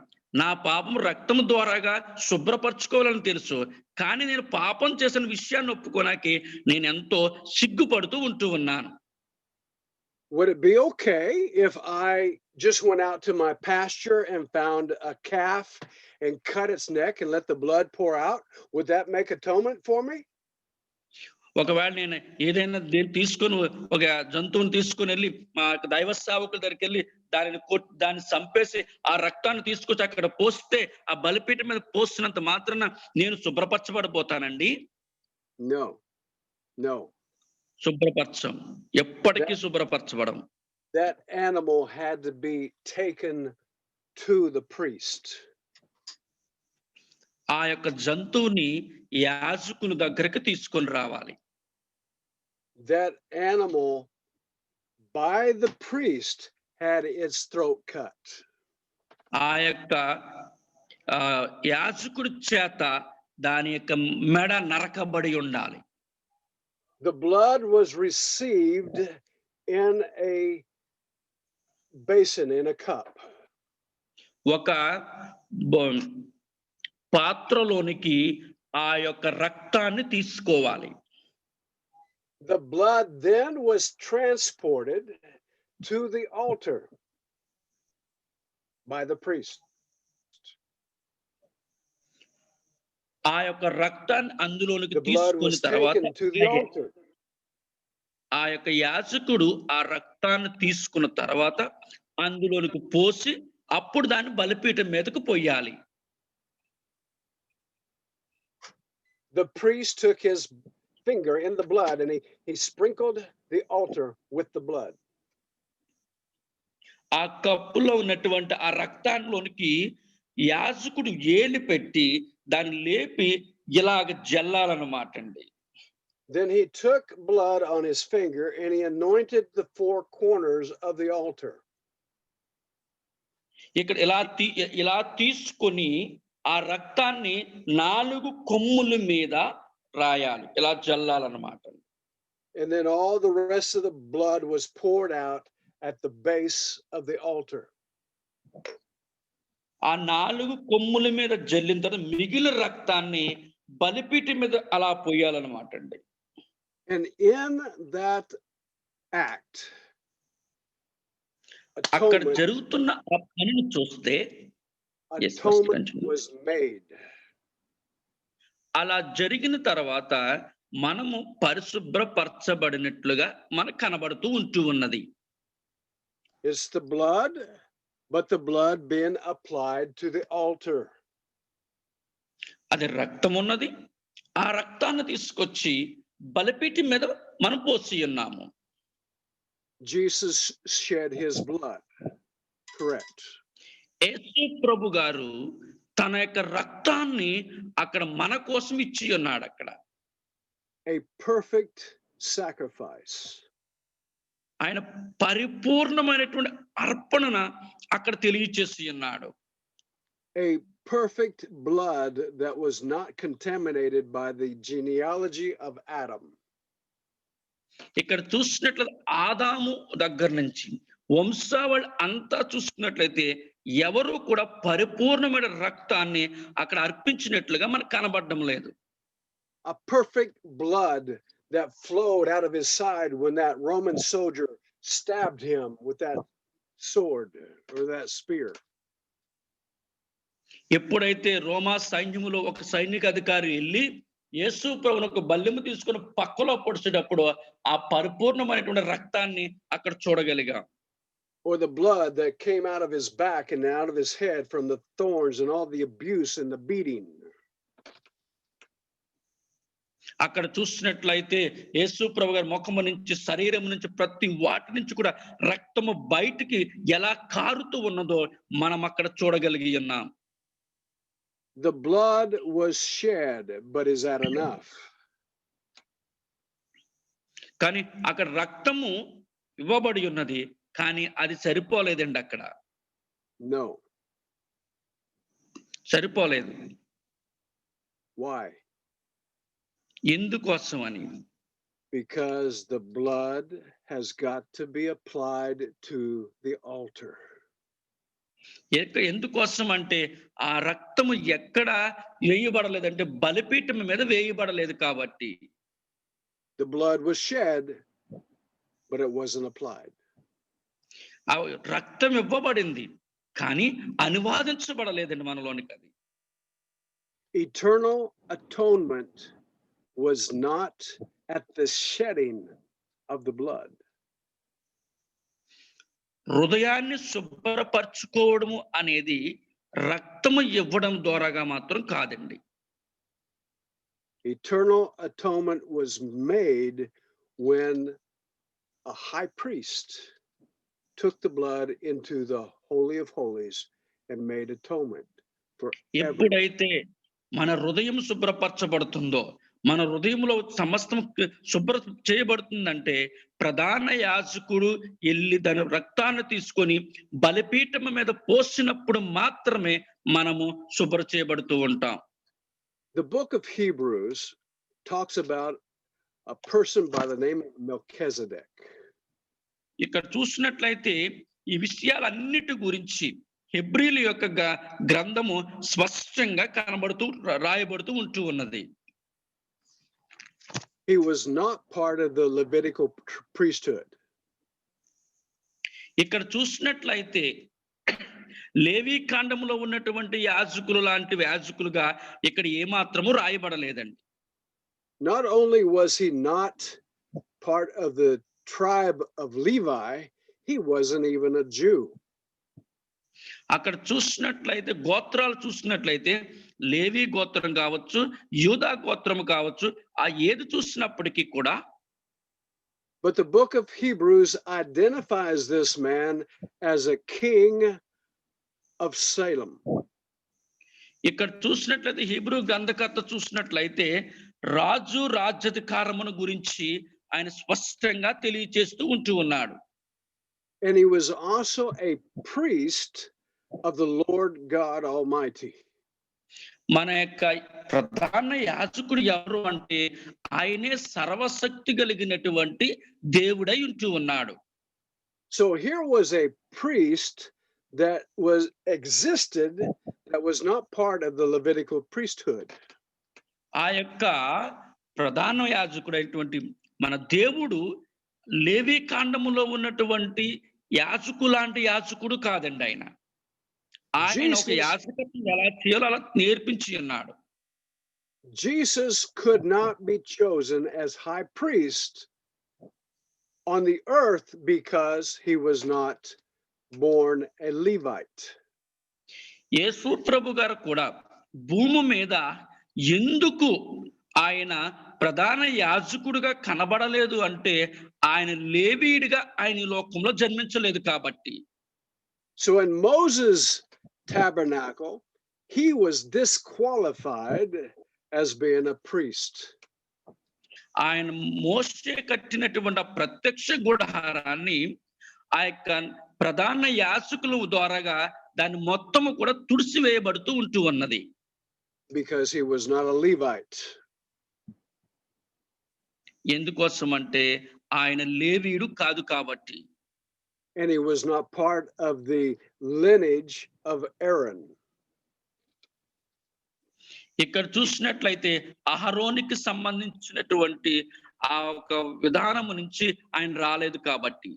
నా పాపం రక్తం ద్వారాగా శుభ్రపరచుకోవాలని తెలుసు. కానీ నేను పాపం చేసిన విషయాన్ని ఒప్పుకోనాకి నేనెంతో సిగ్గుపడుతూ ఉంటూ ఉన్నాను. Would it be okay if I just went out to my pasture and found a calf and cut its neck and let the blood pour out? Would that make atonement for me? ఒకవేళ నేను ఏదైనా తీసుకొని ఒక జంతువుని తీసుకొని వెళ్ళి మా దైవ సేవకుల దగ్గరికి వెళ్ళి దాన్ని చంపేసి ఆ రక్తాన్ని తీసుకొచ్చి అక్కడ పోస్తే ఆ బలిపీఠం మీద పోసినంత మాత్రాన నేను శుభ్రపరచబడిపోతానండి? No, no. శుభ్రపరచం. ఎప్పటికీ శుభ్రపరచబడం. That animal had to be taken to the priest. ఆ యొక్క జంతువుని యాజకుని దగ్గరికి తీసుకొని రావాలి. That animal by the priest had its throat cut. ఆ యొక్క యాజకుడి చేత దాని యొక్క మెడ నరకబడి ఉండాలి. The blood was received in a basin, in a cup. ఒక పాత్రలోనికి ఆ యొక్క రక్తాన్ని తీసుకోవాలి. The blood then was transported to the altar by the priest. ఆ యొక్క రక్తాన్ని అందులోనికి The blood was taken to the altar. ఆ యొక్క యాజకుడు ఆ రక్తాన్ని తీసుకున్న తర్వాత అందులోనికి పోసి అప్పుడు దాన్ని బలిపీఠం మీదకు పోయాలి. The priest took his finger in the blood and he sprinkled the altar with the blood. ఆ కప్పులో ఉన్నటువంటి ఆ రక్తాన్లోనికి యాజకుడు ఏలు పెట్టి దాన్ని లేపి ఇలాగ జల్లాలన్నమాట అండి. Then he took blood on his finger and he anointed the four corners of the altar. ఇక్కడ ఇలా తీసుకొని ఆ రక్తాన్ని 4 కొమ్ముల మీద రాయాలి, ఇలా జల్లాలన్నమాట. And then all the rest of the blood was poured out at the base of the altar. ఆ 4 కొమ్ముల మీద జల్లిన తర్వాత మిగిలిన రక్తాన్ని బలిపీఠం మీద అలా పోయాలన్నమాట అండి. And in that act, అక్కడ జరుగుతున్న ఆ పనిని చూస్తే atonement was made. అలా జరిగిన తర్వాత మనము పరిశుభ్రపరచబడినట్లుగా మనకు కనబడుతూ ఉంటూ ఉన్నది. It's the blood, but the blood being applied to the altar. అది రక్తం ఉన్నది, ఆ రక్తాన్ని తీసుకొచ్చి బలిపీఠం మీద మనం పోసి ఉన్నాము. Jesus shed his blood. Correct. యేసు ప్రభు గారు తన యొక్క రక్తాన్ని అక్కడ మన కోసం ఇచ్చి ఉన్నాడు. అక్కడ a perfect sacrifice. ఆయన పరిపూర్ణమైనటువంటి అర్పణన అక్కడ తెలియచేసి ఉన్నాడు. A perfect blood that was not contaminated by the genealogy of Adam. ఇక్కడ చూసినట్లయితే ఆదాము దగ్గర నుంచి వంశావళి అంతా చూసుకున్నట్లయితే ఎవరు కూడా పరిపూర్ణమైన రక్తాన్ని అక్కడ అర్పించినట్లుగా మనకు కనబడడం లేదు. A perfect blood that flowed out of his side when that Roman soldier stabbed him with that sword or that spear. ఎప్పుడైతే రోమా సైన్యములో ఒక సైనిక అధికారి వెళ్ళి యేసు ప్రభువును ఒక బల్లెము తీసుకొని పక్కలో పొడిచేటప్పుడు ఆ పరిపూర్ణమైనటువంటి రక్తాన్ని అక్కడ చూడగలిగాం. Or the blood that came out of his back and out of his head from the thorns and all the abuse and the beating. అక్కడ చూసినట్లయితే యేసు ప్రభు గారి ముఖము నుంచి శరీరం నుంచి ప్రతి వాటి నుంచి కూడా రక్తము బయటికి ఎలా కారుతూ ఉన్నదో మనం అక్కడ చూడగలిగి ఉన్నాం. The blood was shed, but is that enough? కానీ అక్కడ రక్తము ఇవ్వబడి ఉన్నది, కానీ అది సరిపోలేదండి. అక్కడ No. సరిపోలేదు. Why? ఎందుకోసం అని? Because the blood has got to be applied to the altar. ఎందుకోసం అంటే ఆ రక్తము ఎక్కడ వేయబడలేదంటే బలిపీఠం మీద వేయబడలేదు కాబట్టి. The blood was shed, but it wasn't applied. ఆ రక్తం ఇవ్వబడింది కానీ అనువాదించబడలేదండి మనలోనికి అది. Eternal atonement was not at the shedding of the blood. హృదయాన్ని శుభ్రపరచుకోవడము అనేది రక్తము ఇవ్వడం ద్వారాగా మాత్రం కాదండి. Eternal atonement was made when a high priest took the blood into the Holy of Holies and made atonement for everyone. ఎప్పుడైతే మన హృదయం శుభ్రపరచబడుతుందో, మన హృదయంలో సమస్తం శుభ్ర చేయబడుతుందంటే ప్రధాన యాజకుడు వెళ్ళి దాని రక్తాన్ని తీసుకొని బలిపీఠం మీద పోసినప్పుడు మాత్రమే మనము శుభ్ర చేయబడుతూ ఉంటాం. The book of Hebrews talks about a person by the name of Melchizedek. ఇక్కడ చూసినట్లయితే ఈ విషయాలన్నిటి గురించి హెబ్రీల యొక్క గ్రంథము స్పష్టంగా రాయబడుతూ ఉంటూ ఉన్నది. He was not part of the Levitical priesthood. ఇక్కడ చూసినట్లయితే లేవి కాండములో ఉన్నటువంటి యాజకులు లాంటి యాజకులుగా ఇక్కడ ఏమాత్రము రాయబడలేదండి. Not only was he not part of the tribe of Levi, he wasn't even a Jew. అక్కడ చూసినట్లయితే గోత్రాలు చూసినట్లయితే లేవి గోత్రం కావచ్చు, యూదా గోత్రం కావచ్చు, ఆ ఏది చూసినప్పటికీ కూడా But the book of Hebrews identifies this man as a king of Salem. ఇక్కడ చూసినట్లయితే హీబ్రూ గ్రంథకర్త చూసినట్లయితే రాజు రాజ్యాధికారమును గురించి ఆయన స్పష్టంగా తెలియజేస్తూ ఉంటూ ఉన్నాడు. And he was also a priest of the Lord God Almighty. మన యొక్క ప్రధాన యాజకుడు ఎవరు అంటే ఆయనే సర్వశక్తి కలిగినటువంటి దేవుడై ఉంటూ ఉన్నాడు. So here was a priest that existed that was not part of the Levitical priesthood. ఆ యొక్క ప్రధాన యాజకుడైనటువంటి మన దేవుడు లేవి కాండములో ఉన్నటువంటి యాజకులాంటి యాజకుడు కాదండి ఆయన. ఆయన ఒక యాజకత్వం ఎలా చేయాలో అలా నేర్పించి ఉన్నాడు. Jesus could not be chosen as high priest on the earth because he was not born a Levite. యేసు ప్రభు గారు కూడా భూమి మీద ఎందుకు ఆయన ప్రధాన యాజకుడిగా కనబడలేదు అంటే ఆయన లేవీయుడిగా ఆయన ఈ లోకంలో జన్మించలేదు కాబట్టి. So in Moses' tabernacle, he was disqualified as being a priest. ఆయన మోషే కట్టినటువంటి ప్రత్యక్ష గుడారాన్ని ఆ యొక్క ప్రధాన యాజకుల ద్వారాగా దాన్ని మొత్తము కూడా తుడిసివేయబడుతూ ఉంటూ ఉన్నది. Because he was not a Levite. ఎందుకోసం అంటే ఆయన లేవీయుడు కాదు కాబట్టి. And he was not part of the lineage of Aaron. ఇక్కడ చూసినట్లయితే అహరోనికి సంబంధించినటువంటి ఆ ఒక విధానము నుంచి ఆయన రాలేదు కాబట్టి.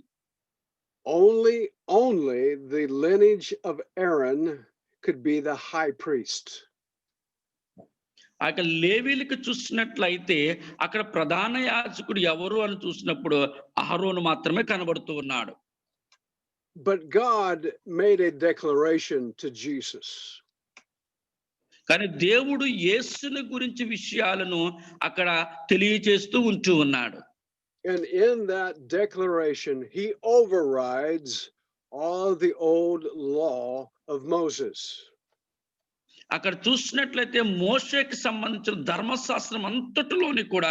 Only the lineage of Aaron could be the high priest. అక్కడ లేవీలకు చూసినట్లయితే అక్కడ ప్రధాన యాజకుడు ఎవరు అని చూసినప్పుడు అహరోను మాత్రమే కనబడుతూ ఉన్నాడు. But God made a declaration to Jesus. కానీ దేవుడు యేసుని గురించి విషయాలను అక్కడ తెలియజేస్తూ ఉంటూ ఉన్నాడు. And in that declaration, he overrides all the old law of Moses. అక్కడ చూసినట్లయితే మోషేకి సంబంధించిన ధర్మశాస్త్రం అంతటిలోని కూడా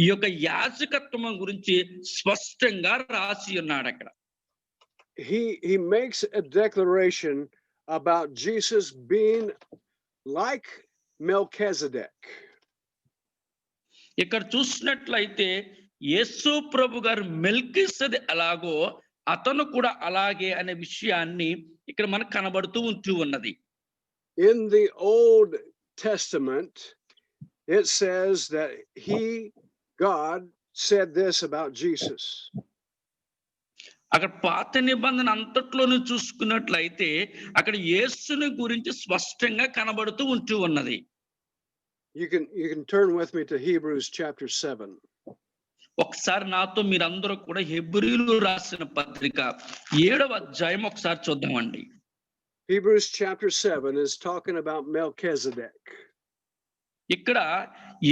ఈ యొక్క యాజకత్వం గురించి స్పష్టంగా రాసి ఉన్నాడు. అక్కడ he makes a declaration about Jesus being like Melchizedek. ఇక్కడ చూసినట్లయితే యేసు ప్రభు గారు మెల్కీసెదె ఎలాగో అతను కూడా అలాగే అనే విషయాన్ని ఇక్కడ మనకు కనబడుతూ ఉంటూ ఉన్నది. In the Old Testament, it says that God said this about Jesus. అక్కడ పాత నిబంధన అంతట్లోనే చూసుకున్నట్లయితే అక్కడ యేసుని గురించి స్పష్టంగా కనబడుతూ ఉంటూ ఉన్నది. You can turn with me to Hebrews chapter 7. ఒకసారి నాతో మీరందరూ కూడా హెబ్రీయులు రాసిన పత్రిక 7వ అధ్యాయం ఒకసారి చూద్దామండి. Hebrews chapter 7 is talking about Melchizedek. ఇక్కడ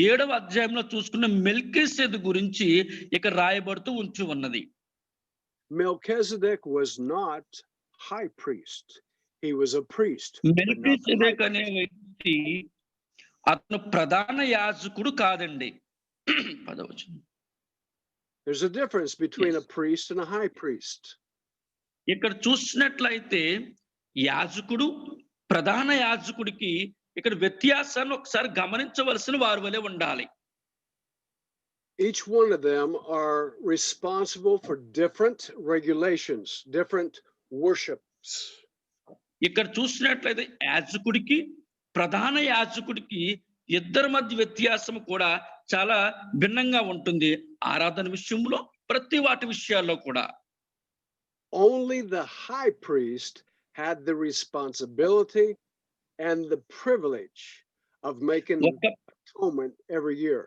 7వ అధ్యాయంలో చూసుకున్న మెల్కీసెదెకు గురించి ఇక్కడ రాయబడుతూ ఉంటూ ఉన్నది. Melchizedek was not high priest. He was a priest. మెల్కీసెదెకు అనే వ్యక్తి అతను ప్రధాన యాజకుడు కాదండి. There's a difference between a priest and a high priest. ఇక్కడ చూసినట్లయితే యాజకుడు ప్రధాన యాజకుడికి ఇక్కడ వ్యత్యాసాన్ని ఒకసారి గమనించవలసిన వారి వలె ఉండాలి. Each one of them are responsible for different regulations, different worships. ఇక్కడ చూసినట్లయితే యాజకుడికి ప్రధాన యాజకుడికి ఇద్దరి మధ్య వ్యత్యాసం కూడా చాలా భిన్నంగా ఉంటుంది. ఆరాధన విషయంలో ప్రతి వాటి విషయాల్లో కూడా. Only the high priest had the responsibility and the privilege of making atonement every year.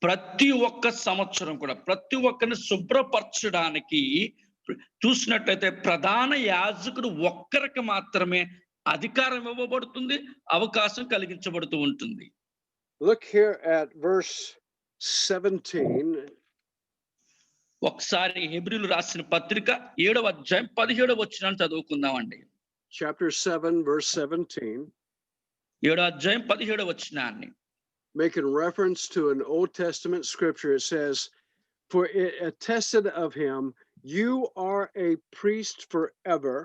ప్రతి ఒక్క సంవత్సరం కూడా ప్రతి ఒక్కరిని శుభ్రపరచడానికి చూసినట్లయితే ప్రధాన యాజకుడు ఒక్కరికి మాత్రమే అధికారం ఇవ్వబడుతుంది, అవకాశం కలిగించబడుతూ ఉంటుంది. Look here at verse 17. ఒకసారి హెబ్రీయులు రాసిన పత్రిక 7వ అధ్యాయం 17వ వచనాన్ని చదువుకుందామండి. Chapter 7 verse 17. 7వ అధ్యాయం 17వ వచనాన్ని. Making reference to an Old Testament scripture, it says, "For it attested of him, you are a priest forever,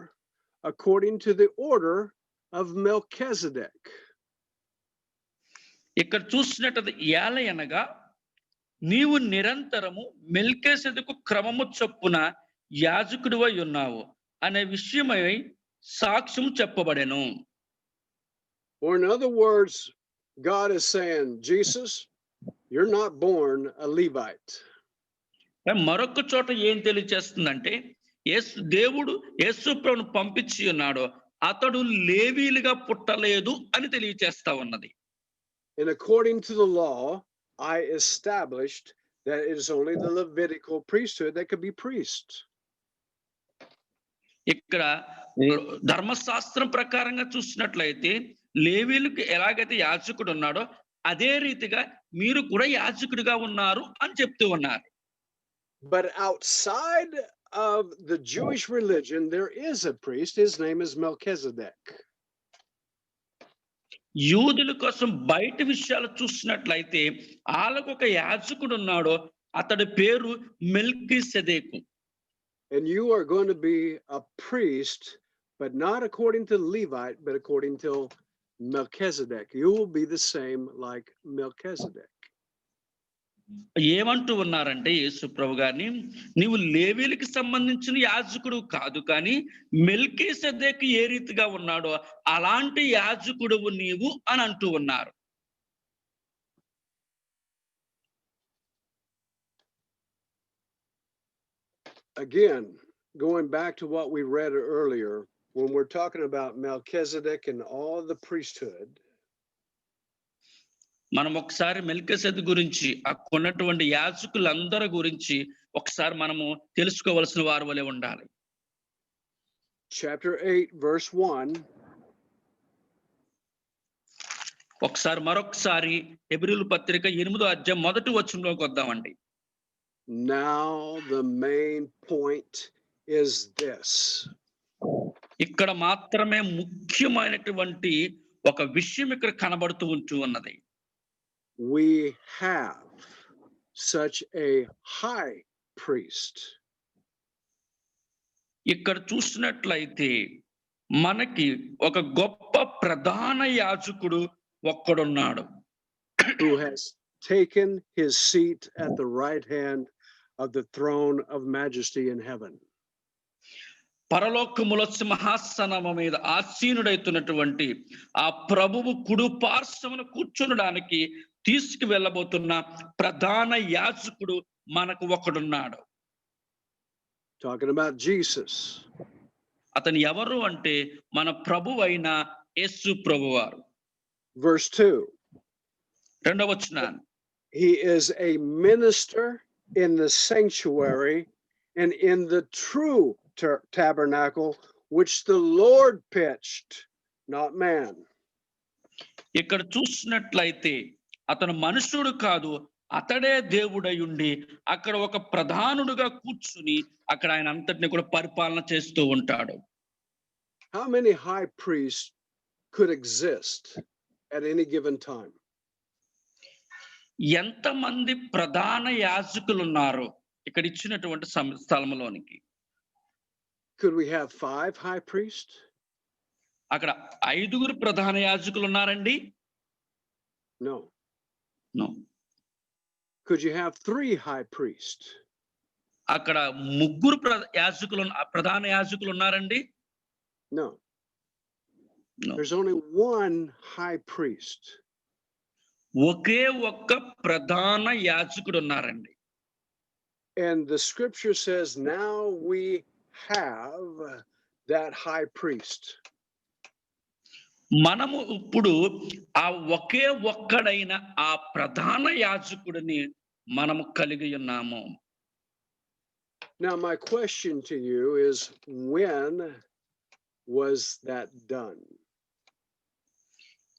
according to the order of Melchizedek." ఇక్కడ చూసినట్టు ఏలయనగా నీవు నిరంతరము మెల్కీసెదెకు క్రమము చొప్పున యాజకుడివై ఉన్నావు అనే విషయమై సాక్ష్యం చెప్పబడెను. Or in other words, God is saying, Jesus, you're not born a Levite. మరొక చోట ఏం తెలియజేస్తుందంటే దేవుడు యేసు ప్రభువును పంపించి ఉన్నాడు, అతడు లేవీలుగా పుట్టలేదు అని తెలియజేస్తా ఉన్నది. And according to the law, I established that it is only the Levitical priesthood that could be priest. ఇక్కడ ధర్మశాస్త్రం ప్రకారంగా చూసినట్లయితే లేవీలకు ఎలాగైతే యాజకుడు ఉన్నాడో అదే రీతిగా మీరు కూడా యాజకుడిగా ఉన్నారు అని చెప్తూ ఉన్నారు. But outside of the Jewish religion, there is a priest. His name is Melchizedek. యూదుల కోసం బయట విషయాలు చూసినట్లయితే వాళ్ళకు ఒక యాజకుడు ఉన్నాడో అతడి పేరు మెల్కీసెదెకు. And you are going to be a priest, but not according to Levite, but according to Melchizedek. You will be the same like Melchizedek. ఏమంటూ ఉన్నారంటే యేసు ప్రభు గారిని, నీవు లేవీలకు సంబంధించిన యాజకుడు కాదు, కానీ మెల్కీసెదెకు ఏ రీతిగా ఉన్నాడో అలాంటి యాజకుడువు నీవు అని అంటూ ఉన్నారు. Again, going back to what we read earlier, when we're talking about Melchizedek and all the priesthood, మనం ఒకసారి మెల్కీసెదెకు గురించి అక్కడ ఉన్నటువంటి యాజకులందరి గురించి ఒకసారి మనము తెలుసుకోవాల్సిన వారి వలె ఉండాలి. Chapter 8 verse 1. మరొకసారి హెబ్రీయుల పత్రిక 8వ అధ్యాయం 1వ వచనంలోకి వద్దామండి. Now the main point is this. ఇక్కడ మాత్రమే ముఖ్యమైనటువంటి ఒక విషయం ఇక్కడ కనబడుతూ ఉంటూ ఉన్నది. We have such a high priest. ఇక్కడ చూసినట్లయితే మనకి ఒక గొప్ప ప్రధాన యాజకుడు ఒక్కడున్నాడు. Who has taken his seat at the right hand of the throne of majesty in heaven. పరలోకములో సింహాసనము మీద ఆసీనుడైతున్నటువంటి ఆ ప్రభువు కుడి పార్శ్వమున కూర్చునడానికి తీసుకువెళ్ళబోతున్న ప్రధాన యాజకుడు మనకు ఒకడున్నాడు. Talking about Jesus. అతను ఎవరు అంటే మన ప్రభువైన యేసు ప్రభువారు. Verse 2. రెండవ వచనం. He is a minister in the sanctuary and in the true tabernacle which the Lord pitched, not man. ఇక్కడ చూసినట్లయితే అతను మనుషుడు కాదు, అతడే దేవుడై ఉండి అక్కడ ఒక ప్రధానుడుగా కూర్చుని అక్కడ ఆయన అంతటిని కూడా పరిపాలన చేస్తూ ఉంటాడు. How many high priests could exist at any given time? ఎంతమంది ప్రధాన యాజకులు ఉన్నారు ఇక్కడ ఇచ్చినటువంటి స్థలంలోనికి? Could we have 5 high priests? అక్కడ 5 ప్రధాన యాజకులు ఉన్నారండి? No. No. Could you have 3 high priests? అక్కడ 3 యాజకులు ప్రధాన యాజకులు ఉన్నారండి? No. No. There's only one high priest. ఒకే ఒక్క ప్రధాన యాజకుడు ఉన్నారండి. And the scripture says now we have that high priest. మనము ఇప్పుడు ఆ ఒకే ఒక్కడైన ఆ ప్రధాన యాజకుడిని మనము కలిగి ఉన్నాము. Now my question to you is, when was that done?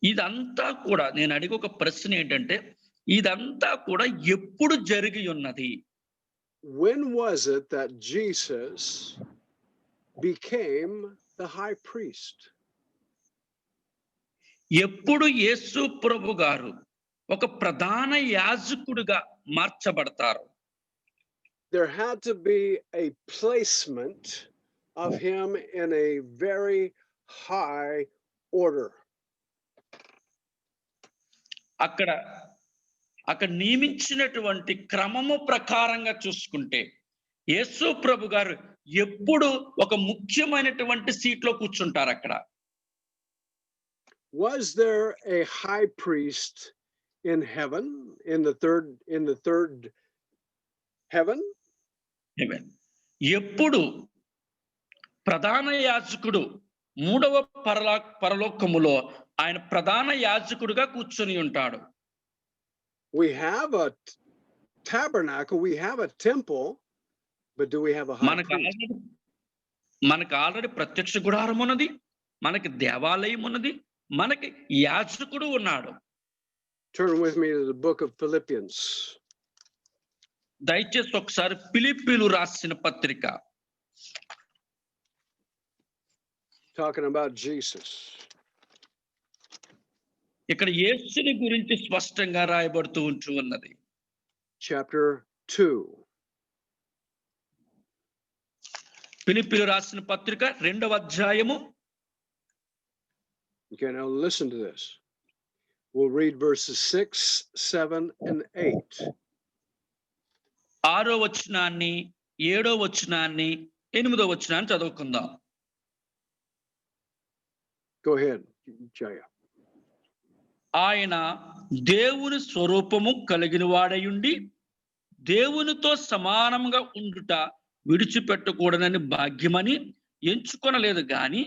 ఇదంతా కూడా నేను అడిగే ఒక ప్రశ్న ఏంటంటే ఇదంతా కూడా ఎప్పుడు జరిగి ఉన్నది? When was it that Jesus became the high priest? ఎప్పుడు యేసు ప్రభు గారు ఒక ప్రధాన యాజకుడిగా మార్చబడతారు? There had to be a placement of him in a very high order. అక్కడ నియమించినటువంటి క్రమము ప్రకారంగా చూసుకుంటే యేసు ప్రభు గారు ఎప్పుడు ఒక ముఖ్యమైనటువంటి సీట్లో కూర్చుంటారు అక్కడ. Was there a high priest in heaven, in the third heaven? ఎప్పుడు ప్రధాన యాజకుడు 3వ పరలోకములో ఆయన ప్రధాన యాజకుడిగా కూర్చొని ఉంటాడు. We have a tabernacle, we have a temple, but do we have a high priest? మనకు ఆల్రెడీ ప్రత్యక్ష గుడారం ఉన్నది, మనకి దేవాలయం ఉన్నది, మనకి యాజకుడు ఉన్నాడు. Turn with me to the book of Philippians. దయచేసి ఒకసారి ఫిలిప్పీలు రాసిన పత్రిక. Talking about Jesus. ఇక్కడ యేసుని గురించి స్పష్టంగా రాయబడుతూ ఉన్నది. Chapter 2. ఫిలిప్పీలు రాసిన పత్రిక 2వ అధ్యాయము. Okay, now listen to this. We'll read verses 6, 7, and 8. 6వ వచనాన్ని, 7వ వచనాన్ని, 8వ వచనాన్ని చదువుకుందాం. Go ahead, Jaya. ఆయన దేవుని స్వరూపము కలిగిన వాడయుండి దేవునితో సమానంగా ఉండుట విడిచిపెట్టకూడదని భాగ్యమని ఎంచుకొనలేదు గాని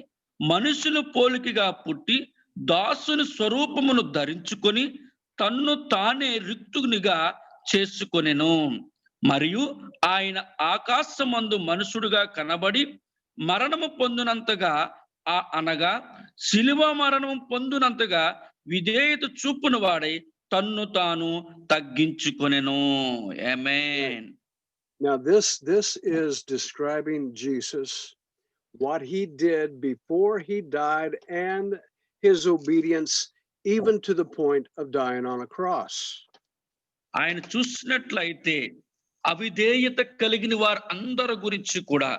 మనుషుల పోలికగా పుట్టి దాసుని స్వరూపమును ధరించుకొని తన్ను తానే రిక్తునిగా చేసుకొనెను. మరియు ఆయన ఆకాశమందు మనుషుడుగా కనబడి మరణము పొందినంతగా అనగా శిలువ మరణము పొందినంతగా విధేయత చూపున వాడై తన్ను తాను తగ్గించుకొనెను. ఆమేన్. Now this is describing Jesus, what he did before he died and his obedience even to the point of dying on a cross. ఆయన చూసినట్లయితే అవిధేయత కలిగిన వారు అందరి గురించి కూడా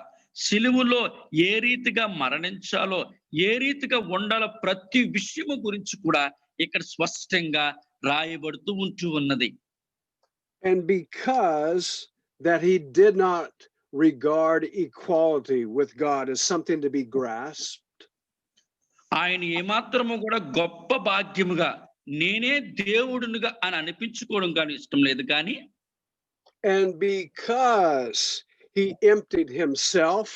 సిలువలో ఏ రీతిగా మరణించాలో, ఏ రీతిగా ఉండాలో ప్రతి విషయము గురించి కూడా ఇక్కడ స్పష్టంగా రాయబడుతూ ఉన్నది. And because that he did not regard equality with God as something to be grasped, ఆయన ఏమాత్రము కూడా గొప్ప భాగ్యముగా నేనే దేవుడునిగా అని అనిపించుకోవడం కానీ ఇష్టం లేదు కానీ and because he emptied himself,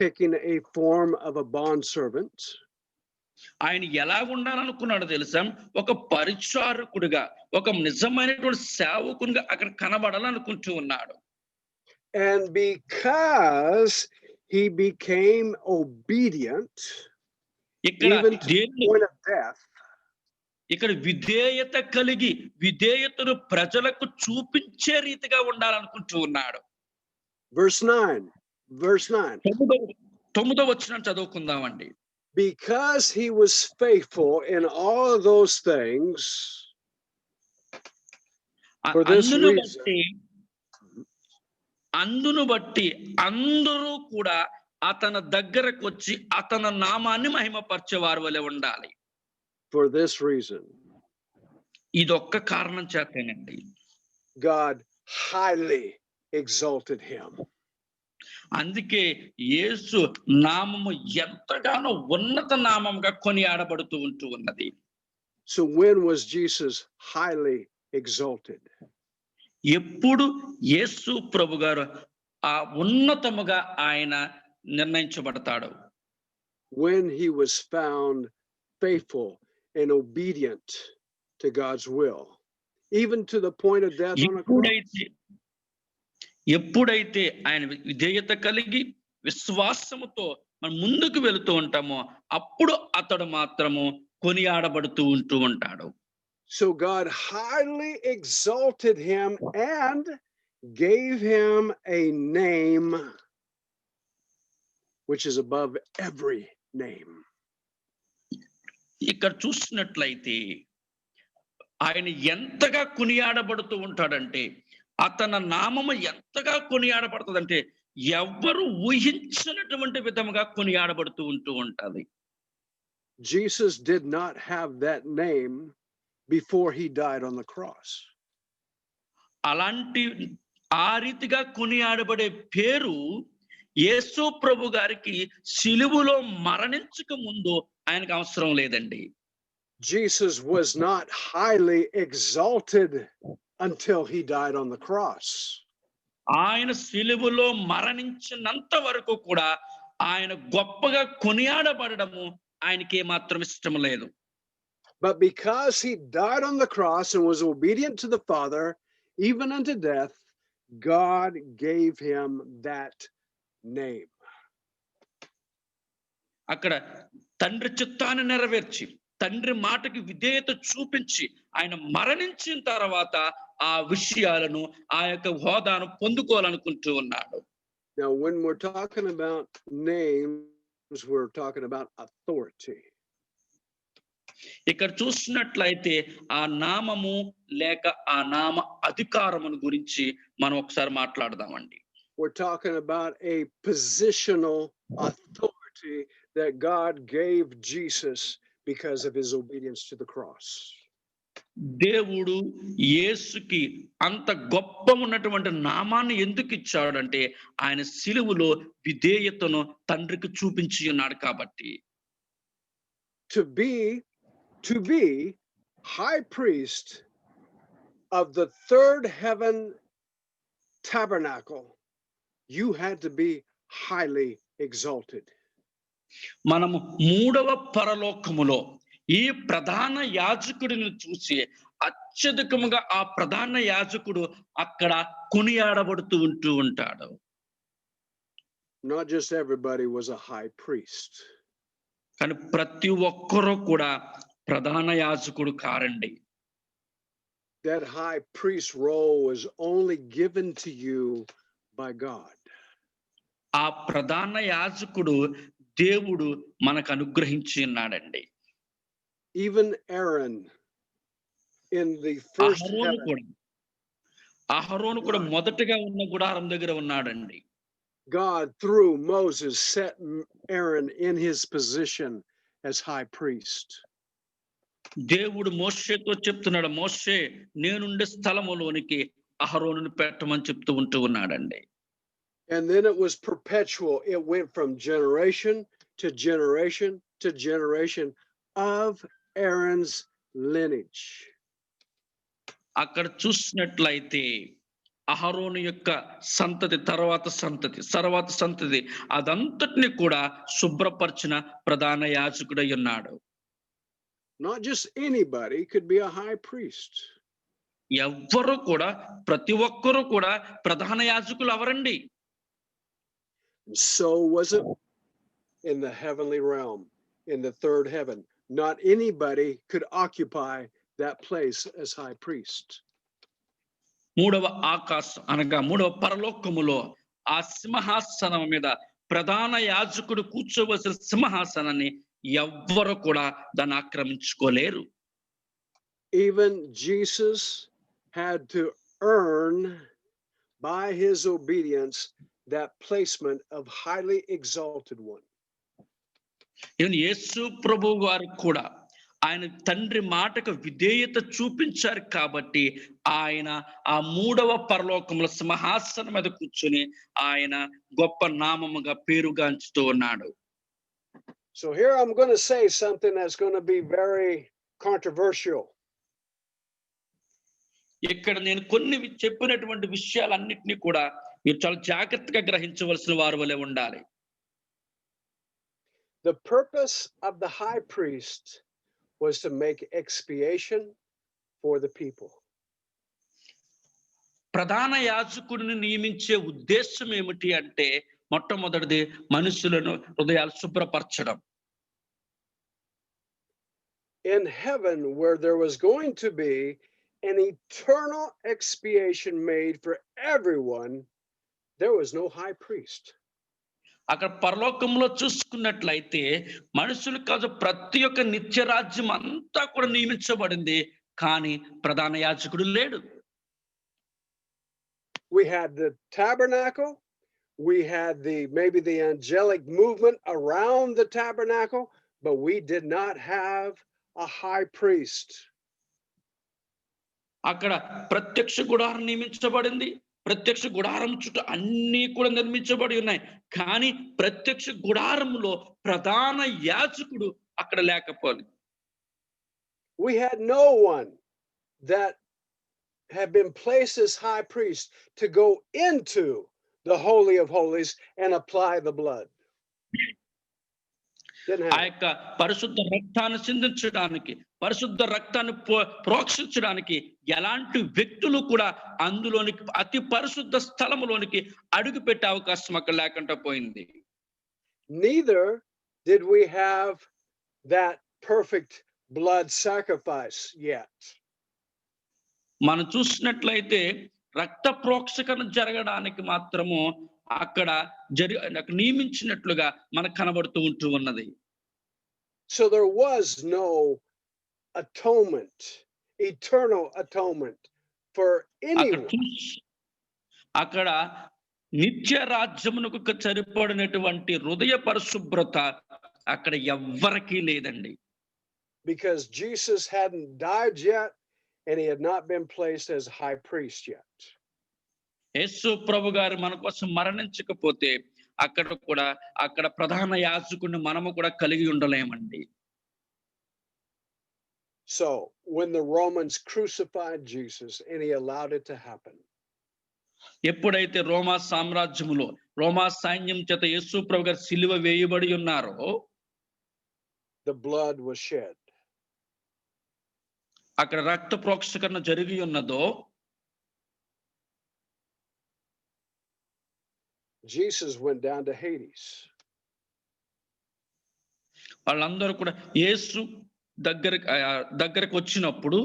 taking a form of a bondservant, ఆయన ఎలా ఉండాలనుకున్నాడో తెలుసా? ఒక పరిచారకుడిగా, ఒక నిజమైనటువంటి సేవకునిగా అక్కడ కనబడాలనుకుంటూ ఉన్నాడు. and because he became obedient, ఇక్కడ even to the దేవుడు point of death, ఇక్కడ విధేయత కలిగి విధేయతను ప్రజలకు చూపించే రీతిగా ఉండాలనుకుంటూ ఉన్నాడు. verse 9. తొమ్మిదవ వచనం చదువుకుందామండి. Because he was faithful in all of those things, for this reason, అందును బట్టి అందరూ కూడా అతని దగ్గరకు వచ్చి అతని నామాన్ని మహిమపరిచేవారు వలె ఉండాలి. for this reason, ఇదొక్క కారణం చేతేనండి God highly exalted him. అందుకే యేసు నామము ఎంతగానో ఉన్నత నామంగా కొనియాడబడుతూ ఉంటూ ఉన్నది. So when was Jesus highly exalted? ఎప్పుడు యేసు ప్రభు గారు ఆ ఉన్నతముగా ఆయన నిర్ణయించబడతాడు? When he was found faithful and obedient to God's will, even to the point of death on a cross. ఎప్పుడైతే ఆయన విధేయత కలిగి విశ్వాసముతో మనం ముందుకు వెళుతూ ఉంటామో అప్పుడు అతడు మాత్రము కొనియాడబడుతూ ఉంటూ ఉంటాడు. So God highly exalted him and gave him a name which is above every name. ఇక్కడ చూసినట్లయితే ఆయన ఎంతగా కొనియాడబడుతూ ఉంటాడంటే అతని నామము ఎంతగా కొనియాడబడుతుందంటే ఎవ్వరు ఊహించినటువంటి విధముగా కొనియాడబడుతూ ఉంటూ ఉంటది. Jesus did not have that name before he died on the cross. అలాంటి ఆ రీతిగా కొనియాడబడే పేరు యేసు ప్రభు గారికి సిలువలో మరణించక ముందు ఆయనకు అవసరం లేదండి. Jesus was not highly exalted until he died on the cross. ఆయన సిలువలో మరణించినంత వరకు కూడా ఆయన గొప్పగా కొనియాడబడడము ఆయనకి మాత్రం ఇష్టం లేదు. But because he died on the cross and was obedient to the Father, even unto death, God gave him that name. అక్కడ తండ్రి చిత్తాన్ని నెరవేర్చి తండ్రి మాటకి విధేయత చూపించి ఆయన మరణించిన తర్వాత ఆ విషయాలను ఆ యొక్క హోదాను పొందుకోవాలనుకుంటూ ఉన్నాడు. Now, when we're talking about names, we're talking about authority. ఇక్కడ చూసినట్లయితే ఆ నామము లేక ఆ నామ అధికారమును గురించి మనం ఒకసారి మాట్లాడదామండి. We're talking about a positional authority that God gave Jesus because of his obedience to the cross. దేవుడు యేసుకి అంత గొప్ప ఉన్నటువంటి నామాన్ని ఎందుకు ఇచ్చాడంటే ఆయన సిలువలో విధేయతను తండ్రికి చూపించి ఉన్నాడు కాబట్టి. To be high priest of the third heaven tabernacle, you had to be highly exalted. మనము మూడవ పరలోకములో ఈ ప్రధాన యాజకుడిని చూసి అత్యధికముగా ఆ ప్రధాన యాజకుడు అక్కడ కొనియాడబడుతూ ఉంటూ ఉంటాడు. Not just everybody was a high priest. కానీ ప్రతి ఒక్కరూ కూడా ప్రధాన యాజకుడు కారండి. That high priest role was only given to you by God. ఆ ప్రధాన యాజకుడు దేవుడు మనకు అనుగ్రహించి ఉన్నాడండి. Even Aaron in the first heaven, అహరోను కూడా మొదటగా ఉన్న గుడారం దగ్గర ఉన్నాడండి. God through Moses set Aaron in his position as high priest. దేవుడు మోషేతో చెప్తున్నాడు, మోషే నేనుండే స్థలములోనికి అహరోనుని పెట్టమని చెప్తూ ఉంటూ ఉన్నాడండి. And then it was perpetual. It went from generation to generation to generation of Aaron's lineage. అక్కడ చూసినట్లయితే అహరోను యొక్క సంతతి తర్వాత సంతతి అదంతటిని కూడా శుభ్రపరిచిన ప్రధాన యాజకుడై ఉన్నాడు. Not just anybody could be a high priest. ఎవ్వరు కూడా ప్రతి ఒక్కరు కూడా ప్రధాన యాజకులు అవరండి. So was it in the heavenly realm, in the third heaven. Not anybody could occupy that place as high priest. మూడవ ఆకాశం అనగా మూడవ పరలోకములో ఆ సింహాసనం మీద ప్రధాన యాజకుడు కూర్చోవలసిన సింహాసనాన్ని ఎవ్వరు కూడా దాన్ని ఆక్రమించుకోలేరు. Even Jesus had to earn by his obedience that placement of highly exalted one. యేసు ప్రభువు వారు కూడా ఆయన తండ్రి మాటకు విధేయత చూపించారు కాబట్టి ఆయన ఆ మూడవ పరలోకముల సింహాసనం మీద కూర్చొని ఆయన గొప్ప నామముగా పేరుగాంచుతూ ఉన్నాడు. So here I'm going to say something that's going to be very controversial. ఇక్కడ నేను కొన్ని చెప్పినటువంటి విషయాలన్నిటినీ కూడా మీరు చాలా జాగ్రత్తగా గ్రహించవలసిన వారు వలె ఉండాలి. The purpose of the high priest was to make expiation for the people. ప్రధాన యాజకుడిని నియమించే ఉద్దేశం ఏమిటి అంటే మొట్టమొదటిది మనుషులను హృదయాలు శుభ్రపరచడం. In heaven, where there was going to be an eternal expiation made for everyone, there was no high priest. అక్కడ పరలోకంలో చూసుకున్నట్లయితే మనుషులు కాదు ప్రతి ఒక్క నిత్యరాజ్యం అంతా కూడా నియమించబడింది, కానీ ప్రధాన యాజకుడు లేడు. We had the tabernacle, we had maybe the angelic movement around the tabernacle, but we did not have a high priest. అక్కడ ప్రత్యక్ష గుడారం నియమించబడింది, ప్రత్యక్ష గుడారం చుట్టూ అన్ని కూడా నిర్మించబడి ఉన్నాయి, కానీ ప్రత్యక్ష గుడారంలో ప్రధాన యాజకుడు అక్కడ లేకపోలేదు. We had no one that had been placed as high priest to go into the Holy of Holies and apply the blood. ఆ యొక్క పరిశుద్ధ రక్తాన్ని సిందించడానికి, పరిశుద్ధ రక్తాన్ని ప్రోక్షించడానికి ఎలాంటి వ్యక్తులు కూడా అందులోనికి అతి పరిశుద్ధ స్థలములోనికి అడుగు పెట్టే అవకాశం అక్కడ లేకుండా పోయింది. Neither did we have that perfect blood sacrifice yet. మనం చూసినట్లయితే రక్త ప్రోక్షకరణ జరగడానికి మాత్రము అక్కడ నియమించినట్లుగా మనకు కనబడుతూ ఉంటూ ఉన్నది. So there was no atonement, eternal atonement for anyone. అక్కడ నిత్య రాజ్యమునకు సరిపడినటువంటి హృదయ పరిశుభ్రత అక్కడ ఎవ్వరికీ లేదండి. Because Jesus hadn't died yet and he had not been placed as high priest yet. యేసు ప్రభు గారు మన కోసం మరణించకపోతే అక్కడ ప్రధాన యాజకుడిని మనము కూడా కలిగి ఉండలేమండి. So when the Romans crucified Jesus and he allowed it to happen. ఎప్పుడైతే రోమా సామ్రాజ్యములో రోమా సైన్యం చేత యేసు ప్రభు గారు సిలువ వేయబడి ఉన్నారో the blood was shed. అక్కడ రక్త ప్రోక్షకరణ జరిగి ఉన్నదో Jesus went down to Hades. వాళ్ళందరూ కూడా యేసు దగ్గరకు వచ్చినప్పుడు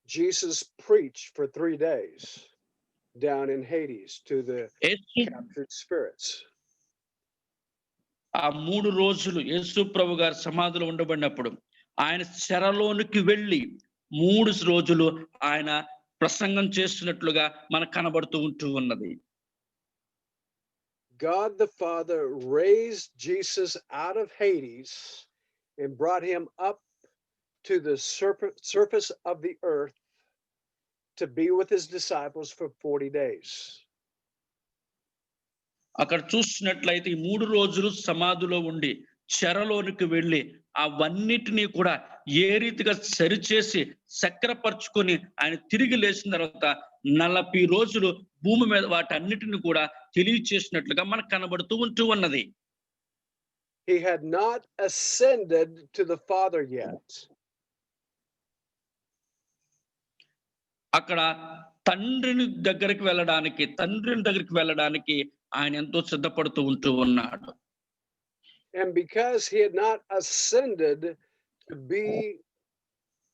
Jesus preached for 3 days down in Hades to the captured spirits. ఆ 3 రోజులు యేసు ప్రభు గారు సమాధిలో ఉండబడినప్పుడు ఆయన చెరలోనికి వెళ్ళి 3 రోజులు ఆయన ప్రసంగం చేస్తున్నట్లుగా మనకు కనబడుతూ ఉంటూ ఉన్నది. God the Father raised Jesus out of Hades and brought him up to the surface of the earth to be with his disciples for 40 days. అక్కడ చూసినట్లయితే ఈ 3 రోజులు సమాధిలో ఉండి చెరలోనికి వెళ్ళి అవన్నిటినీ కూడా ఏ రీతిగా సరిచేసి చక్రపరుచుకొని ఆయన తిరిగి లేచిన తర్వాత 40 రోజులు భూమి మీద వాటన్నిటిని కూడా తెలియచేసినట్లుగా మనకు కనబడుతూ ఉన్నది. He had not ascended to the Father yet. అక్కడ తండ్రిని దగ్గరికి వెళ్ళడానికి ఆయన ఎంతో సిద్ధపడుతూ ఉన్నాడు. And because he had not ascended to be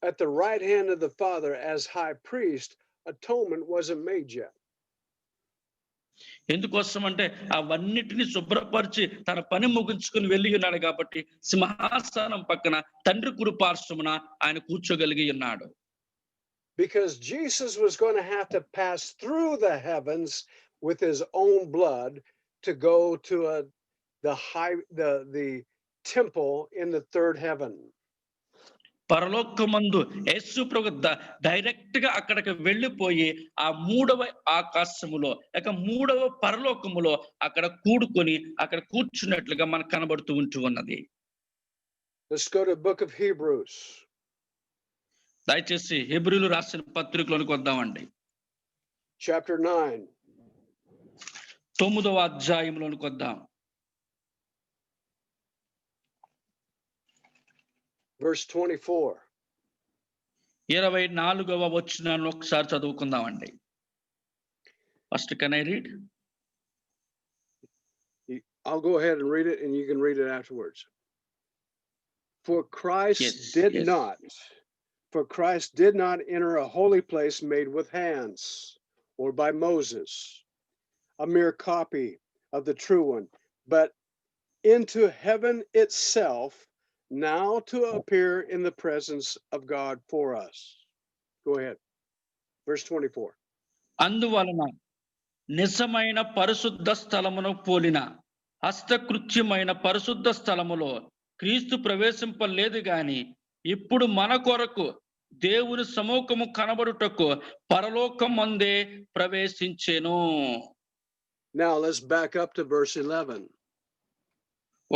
at the right hand of the Father as high priest, atonement wasn't made yet. ఎందుకోసం అంటే అవన్నిటిని శుభ్రపరిచి తన పని ముగించుకుని వెళ్ళి ఉన్నాడు కాబట్టి సింహాసనం పక్కన తండ్రి కుడిపార్శ్వమున ఆయన కూర్చోగలిగి ఉన్నాడు. Because Jesus was going to have to pass through the heavens with his own blood to go to the temple in the third heaven. పరలోకమందు యేసు ప్రభు డైరెక్ట్ గా అక్కడికి వెళ్ళిపోయి ఆ 3వ ఆకాశములో లేక 3వ పరలోకములో అక్కడ కూడుకొని అక్కడ కూర్చున్నట్లుగా మనకు కనబడుతూ ఉన్నది. Let's go to the book of Hebrews. దయచేసి హెబ్రీయులు రాసిన పత్రికలోనికి వద్దామండి. Chapter 9. 9వ అధ్యాయంలోనికి వద్దాం. Verse 24. 24వ వచనాన్ని ఒకసారి చదువుకుందామండి. First, can I read? I'll go ahead and read it, and you can read it afterwards. For Christ did not enter a holy place made with hands or by Moses, a mere copy of the true one, but into heaven itself, now to appear in the presence of God for us. Go ahead. Verse 24. అందువలన నిజమైన పరిశుద్ధ స్థలమును పోలిన హస్తకృత్యమైన పరిశుద్ధ స్థలములో క్రీస్తు ప్రవేశింపలేదు గాని ఇప్పుడు మన కొరకు దేవుని సముఖము కనబడుటకు పరలోకమందే ప్రవేశించెను. Now let's back up to verse 11.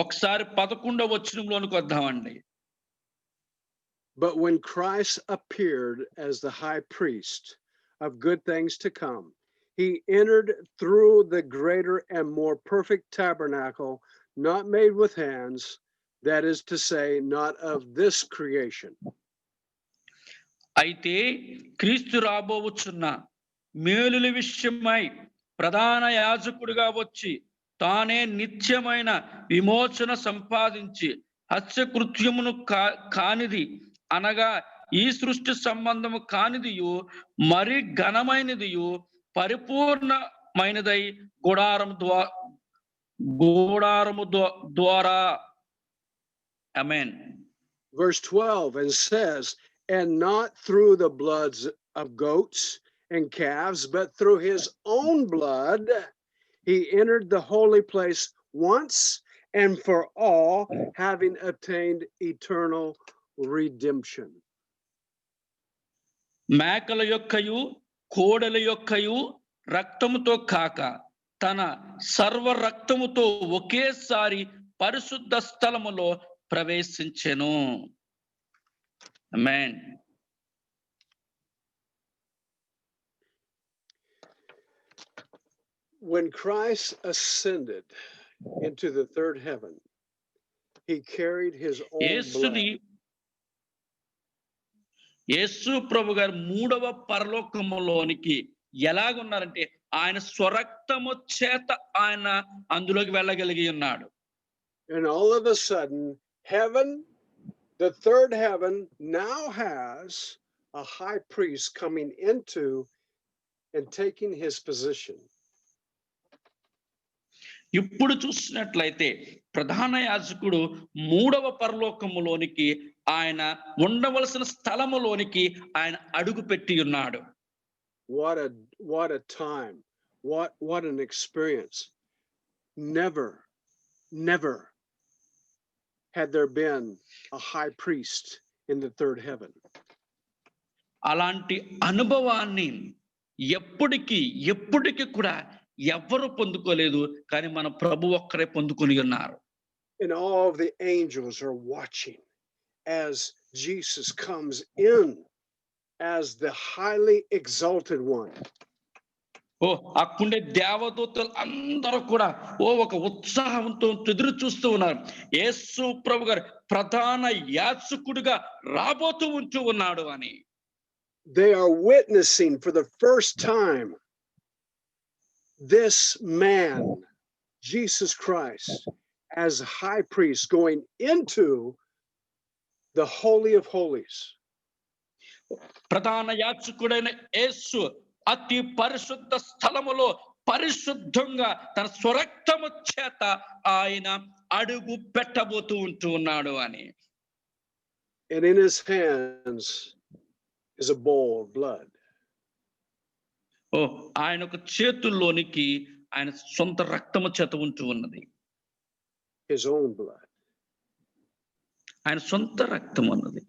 ఒకసారి 11వ వచనంలోనికి వద్దామండి. But when Christ appeared as the high priest of good things to come, he entered through the greater and more perfect tabernacle, not made with hands, that is to say, not of this creation. అయితే క్రీస్తు రాబోవుచున్న మేలుల విషయమై ప్రధాన యాజకుడిగా వచ్చి తానే నిత్యమైన విమోచన సంపాదించి హత్యకృత్యమును కానిది అనగా ఈ సృష్టి సంబంధము కానిదియు మరి ఘనమైనదియు పరిపూర్ణమైనదై గుడారము ద్వారా. Amen. Verse 12 and says, and not through the bloods of goats and calves, but through his own blood he entered the holy place once and for all, having obtained eternal redemption. మేకల యొక్కయు కోడెల యొక్కయు రక్తముతో కాక తన సర్వ రక్తముతో ఒకేసారి పరిశుద్ధ స్థలములో ప్రవేశించెను. ఆమేన్. When Christ ascended into the third heaven, he carried his own blood. యేసు ప్రభు గారు 3వ పరలోకములోనికి ఎలాగున్నారంటే ఆయన స్వరక్తము చేత ఆయన అందులోకి వెళ్ళగలిగి ఉన్నాడు. And all of a sudden, heaven, the third heaven, now has a high priest coming into and taking his position. ఇప్పుడు చూసినట్లయితే ప్రధాన యాజకుడు 3వ పరలోకములోనికి ఆయన ఉండవలసిన స్థలములోనికి ఆయన అడుగు పెట్టి ఉన్నాడు. What a time. What an experience. Never had there been a high priest in the third heaven. అలాంటి అనుభవాన్ని ఎప్పటికీ కూడా ఎవ్వరు పొందుకోలేదు. కానీ మన ప్రభు ఒక్కరే పొందుకొని ఉన్నారు. And all of the angels are watching as Jesus comes in as the highly exalted one. అక్కడే దేవదూతలు అందరూ కూడా ఒక ఉత్సాహంతో ఎదురు చూస్తూ ఉన్నారు. యేసు ప్రభు గారు ప్రధాన యాజకుడిగా రాబోతూ ఉన్నాడు అని. They are witnessing for the first time this man, Jesus Christ, as high priest going into the Holy of Holies. ప్రధాన యాజకుడైన యేసు అతి పరిశుద్ధ స్థలములో పరిశుద్ధంగా తన స్వరక్తము చేత ఆయన అడుగు పెట్టబోతూ ఉన్నాడు అని. And in his hands is a bowl of blood. ఆయన ఒక చేతుల్లోనికి ఆయన సొంత రక్తము చేత ఉన్నది. His own blood. ఆయన సొంత రక్తం ఉన్నది.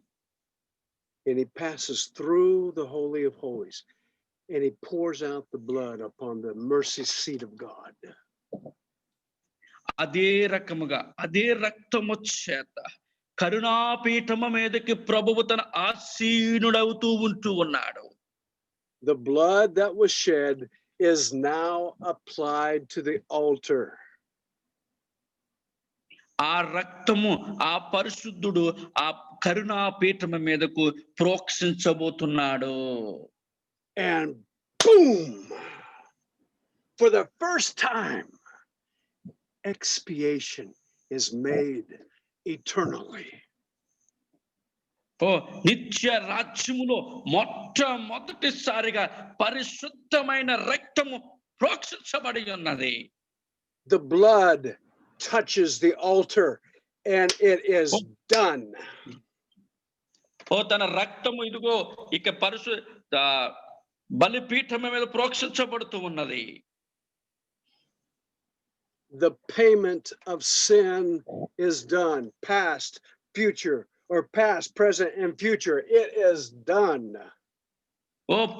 And he passes through the Holy of Holies and he pours out the blood upon the mercy seat of God. అదే రకముగా అదే రక్తము చేత కరుణాపీఠము మీదకి ప్రభువు తన ఆసీనుడవుతూ ఉన్నాడు. The blood that was shed is now applied to the altar. ఆ రక్తము ఆ పరిశుద్ధుడు ఆ కరుణాపీఠము మీదకు ప్రోక్షించబోతున్నాడు. And boom! For the first time, expiation is made eternally. నిత్య రాజ్యములో మొట్టమొదటిసారిగా పరిశుద్ధమైన రక్తము ప్రోక్షించబడి ఉన్నది. The blood touches the altar and it is done. తన రక్తము ఇదిగో ఇక బలిపీఠము మీద ప్రోక్షించబడుతూ ఉన్నది. The payment of sin is done, past, future, or past, present, and future. It is done.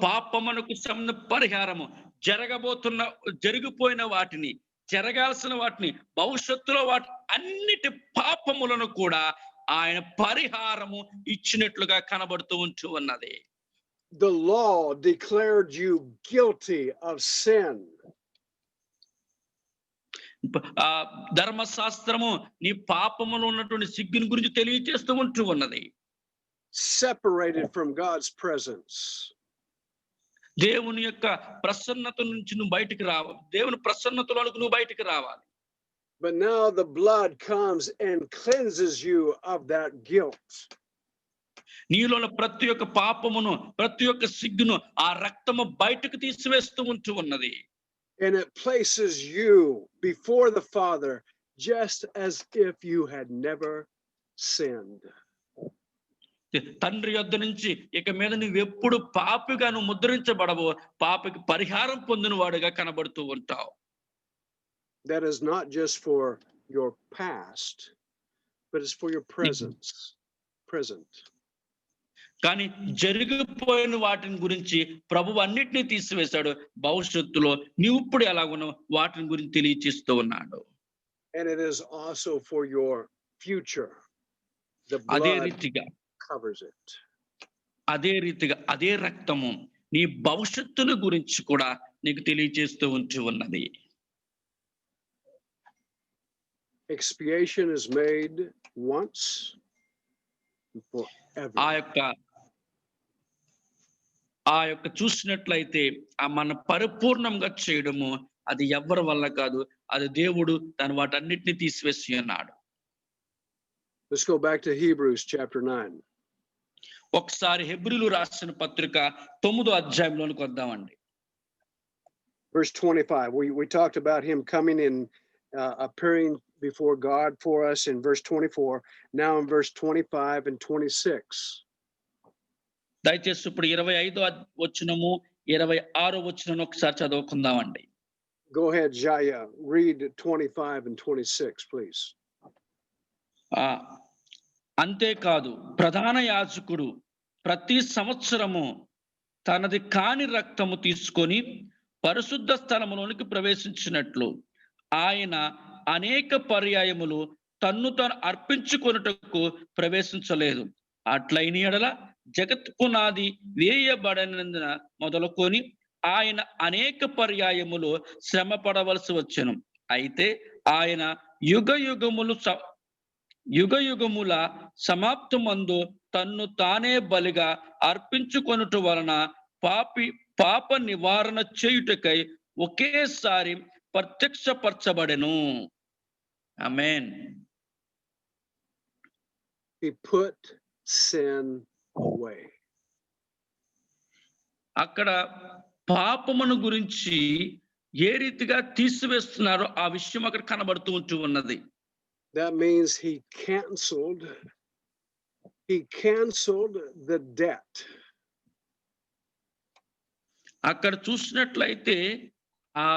పాపమునకు సంబంధ పరిహారము జరిగిపోయిన వాటిని, జరగాల్సిన వాటిని, భవిష్యత్తులో వాటి అన్నిటి పాపములను కూడా ఆయన పరిహారము ఇచ్చినట్లుగా కనబడుతూ ఉన్నది. The law declared you guilty of sin. ధర్మశాస్త్రము నీ పాపములో ఉన్నటువంటి సిగ్గుని గురించి తెలియజేస్తూ ఉన్నది. Separated from God's presence. దేవుని యొక్క ప్రసన్నత నుంచి నువ్వు బయటికి రావాలి. దేవుని ప్రసన్నతలోకి నువ్వు బయటికి రావాలి. But now the blood comes and cleanses you of that guilt. నీలో ప్రతి ఒక్క పాపమును ప్రతి ఒక్క సిగ్గును ఆ రక్తము బయటకు తీసివేస్తూ ఉన్నది. And it places you before the Father just as if you had never sinned. తండ్రి యొద్ద నుంచి ఇక మీద నువ్వు ఎప్పుడు పాపిగా నువ్వు ముద్రించబడవో పాపకి పరిహారం పొందిన వాడుగా కనబడుతూ ఉంటావు. That is not just for your past, but it's for your present. కానీ జరిగిపోయిన వాటిని గురించి ప్రభువు అన్నిటినీ తీసివేశాడు. భవిష్యత్తులో నీవు ఇప్పుడు ఎలాగున్నావు వాటిని గురించి తెలియచేస్తూ ఉన్నాడు. And it is also for your future. The అదే blood రీతిగా covers it. అదే రీతిగా అదే రక్తము నీ భవిష్యత్తును గురించి కూడా నీకు తెలియచేస్తూ ఉన్నది. Expiation is made once and forever. ఆ యొక్క చూసినట్లయితే మన పరిపూర్ణంగా చేయడము అది ఎవరి వల్ల కాదు, అది దేవుడు తన వాటన్నిటిని తీసివేసి ఉన్నాడు. Let's go back to Hebrews chapter 9. ఒకసారి హెబ్రీలు రాసిన పత్రిక 9వ అధ్యాయంలోనికి వద్దామండి. Verse 25. We talked about him coming in, appearing before God for us in verse 24. Now in verse 25 and 26. దయచేసి ఇప్పుడు 25వ వచనము 26వ వచనం ఒకసారి చదువుకుందామండి. Go ahead, Jaya. Read 25 and 26, please. అంతేకాదు ప్రధాన యాజకుడు ప్రతి సంవత్సరము తనది కాని రక్తము తీసుకొని పరిశుద్ధ స్థలములోనికి ప్రవేశించినట్లు ఆయన అనేక పర్యాయములు తన్ను తాను అర్పించుకొనుటకు ప్రవేశించలేదు. అట్లైన ఎడల జగత్ పునాది వేయబడినందున మొదలుకొని ఆయన అనేక పర్యాయములు శ్రమ పడవలసి వచ్చెను. అయితే ఆయన యుగ యుగముల సమాప్తమందు తన్ను తానే బలిగా అర్పించుకొనుట వలన పాప నివారణ చేయుటకై ఒకేసారి ప్రత్యక్షపరచబడెను. ఆమేన్. He put sin away. అక్కడ పాపమును గురించి ఏ రీతిగా తీసివేస్తున్నారో ఆ విషయం అక్కడ కనబడుతూ ఉంటూ ఉన్నది. That means he canceled the debt. అక్కడ చూసినట్లయితే ఆ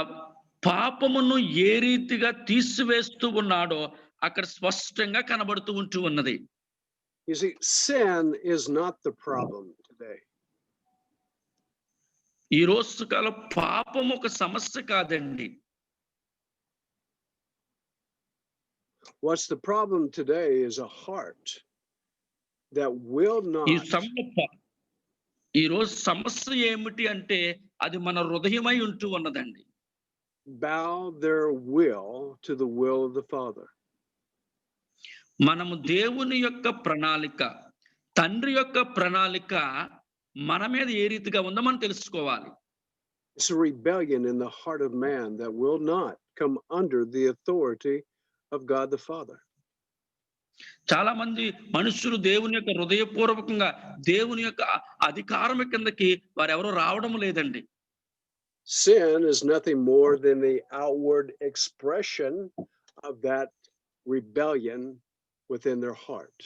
పాపమును ఏ రీతిగా తీసివేస్తూ ఉన్నాడో అక్కడ స్పష్టంగా కనబడుతూ ఉంటూ ఉన్నది. You see, sin is not the problem today. ఈ రోజు కాలం పాపం ఒక సమస్య కాదండి. What's the problem today is a heart that will not ఈ రోజు సమస్య ఏమిటి అంటే అది మన హృదయమై ఉంటూ ఉన్నదండి. bow their will to the will of the Father. మనము దేవుని యొక్క ప్రణాళిక, తండ్రి యొక్క ప్రణాళిక మన మీద ఏ రీతిగా ఉందో మనం తెలుసుకోవాలి. It's a rebellion in the heart of man that will not come under the authority of God the Father. చాలా మంది మనుషులు దేవుని యొక్క హృదయపూర్వకంగా దేవుని యొక్క అధికారం కిందకి వారెవరూ రావడం లేదండి. Sin is nothing more than the outward expression of that rebellion within their heart.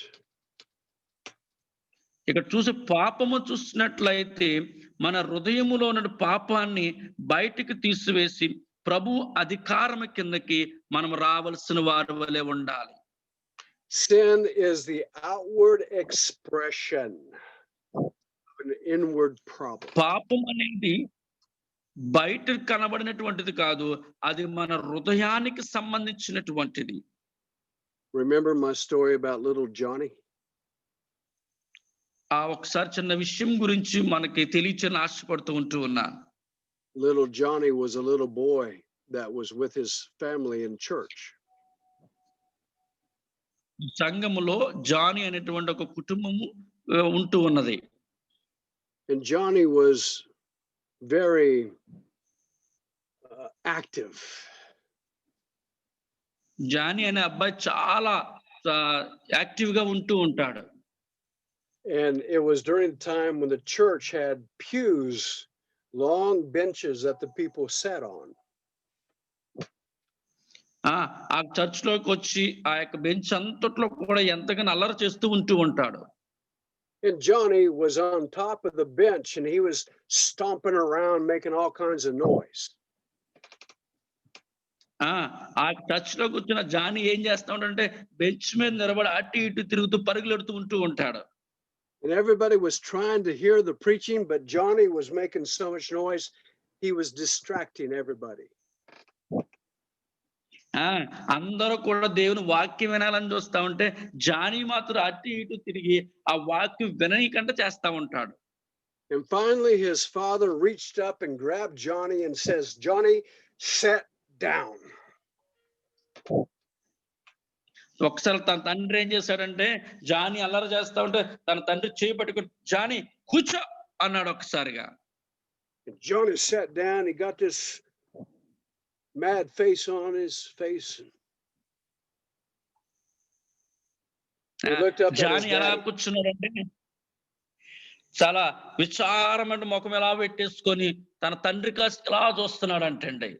ఇక్కడ చూసి పాపము చూసినట్లయితే మన హృదయములో ఉన్న పాపాన్ని బయటికి తీసివేసి ప్రభు అధికారం కిందకి మనం రావాల్సిన వారి వలె ఉండాలి. Sin is the outward expression of an inward problem. పాపం అనేది బయట కనబడినటువంటిది కాదు, అది మన హృదయానికి సంబంధించినటువంటిది. Remember my story about little Johnny? ఒకసారి చిన్న విషయం గురించి మనకి తెలియచని ఆశపడుతూ ఉంటూ ఉన్నా. Little Johnny was a little boy that was with his family in church. సంఘములో జానీ అనేటువంటి ఒక కుటుంబము ఉంటూ ఉన్నది. And Johnny was very active. Johnny అనే అబ్బాయి చాలా యాక్టివ్ గా ఉంటూ ఉంటాడు. And it was during the time when the church had pews, long benches that the people sat on. ఆ చర్చ్ లోకి వచ్చి ఆ యొక్క బెంచ్ అంతట్లో కూడా ఎంతగానో అల్లరి చేస్తూ ఉంటూ ఉంటాడు. And Johnny was on top of the bench and he was stomping around making all kinds of noise. ఆ చర్చ్ లోకి వచ్చిన జానీ ఏం చేస్తా ఉంటాడంటే బెంచ్ మీద నిలబడి అటు ఇటు తిరుగుతూ పరుగులెడుతూ ఉంటూ ఉంటాడు. And everybody was trying to hear the preaching, but Johnny was making so much noise, he was distracting everybody. అందరూ కూడా దేవుని వాక్యం వినాలని చూస్తా ఉంటే జానీ మాత్రం అటు ఇటు తిరిగి ఆ వాక్యం విననీయకుండా చేస్తా ఉంటాడు. And finally his father reached up and grabbed Johnny and says, "Johnny, sit down." ఒకసారి తన తండ్రి ఏం చేశాడంటే జానీ అల్లరి చేస్తా ఉంటే తన తండ్రి చేయి పట్టుకుని జానీ కూర్చో అన్నాడు ఒకసారిగా. Johnny sat down. He got this mad face on his face. He looked up at his Johnny ఎలా daddy. కూర్చున్నాడంటే చాలా విచారమైన ముఖం ఎలా పెట్టేసుకొని తన తండ్రి కాస్త ఎలా చూస్తున్నాడు అంటండి.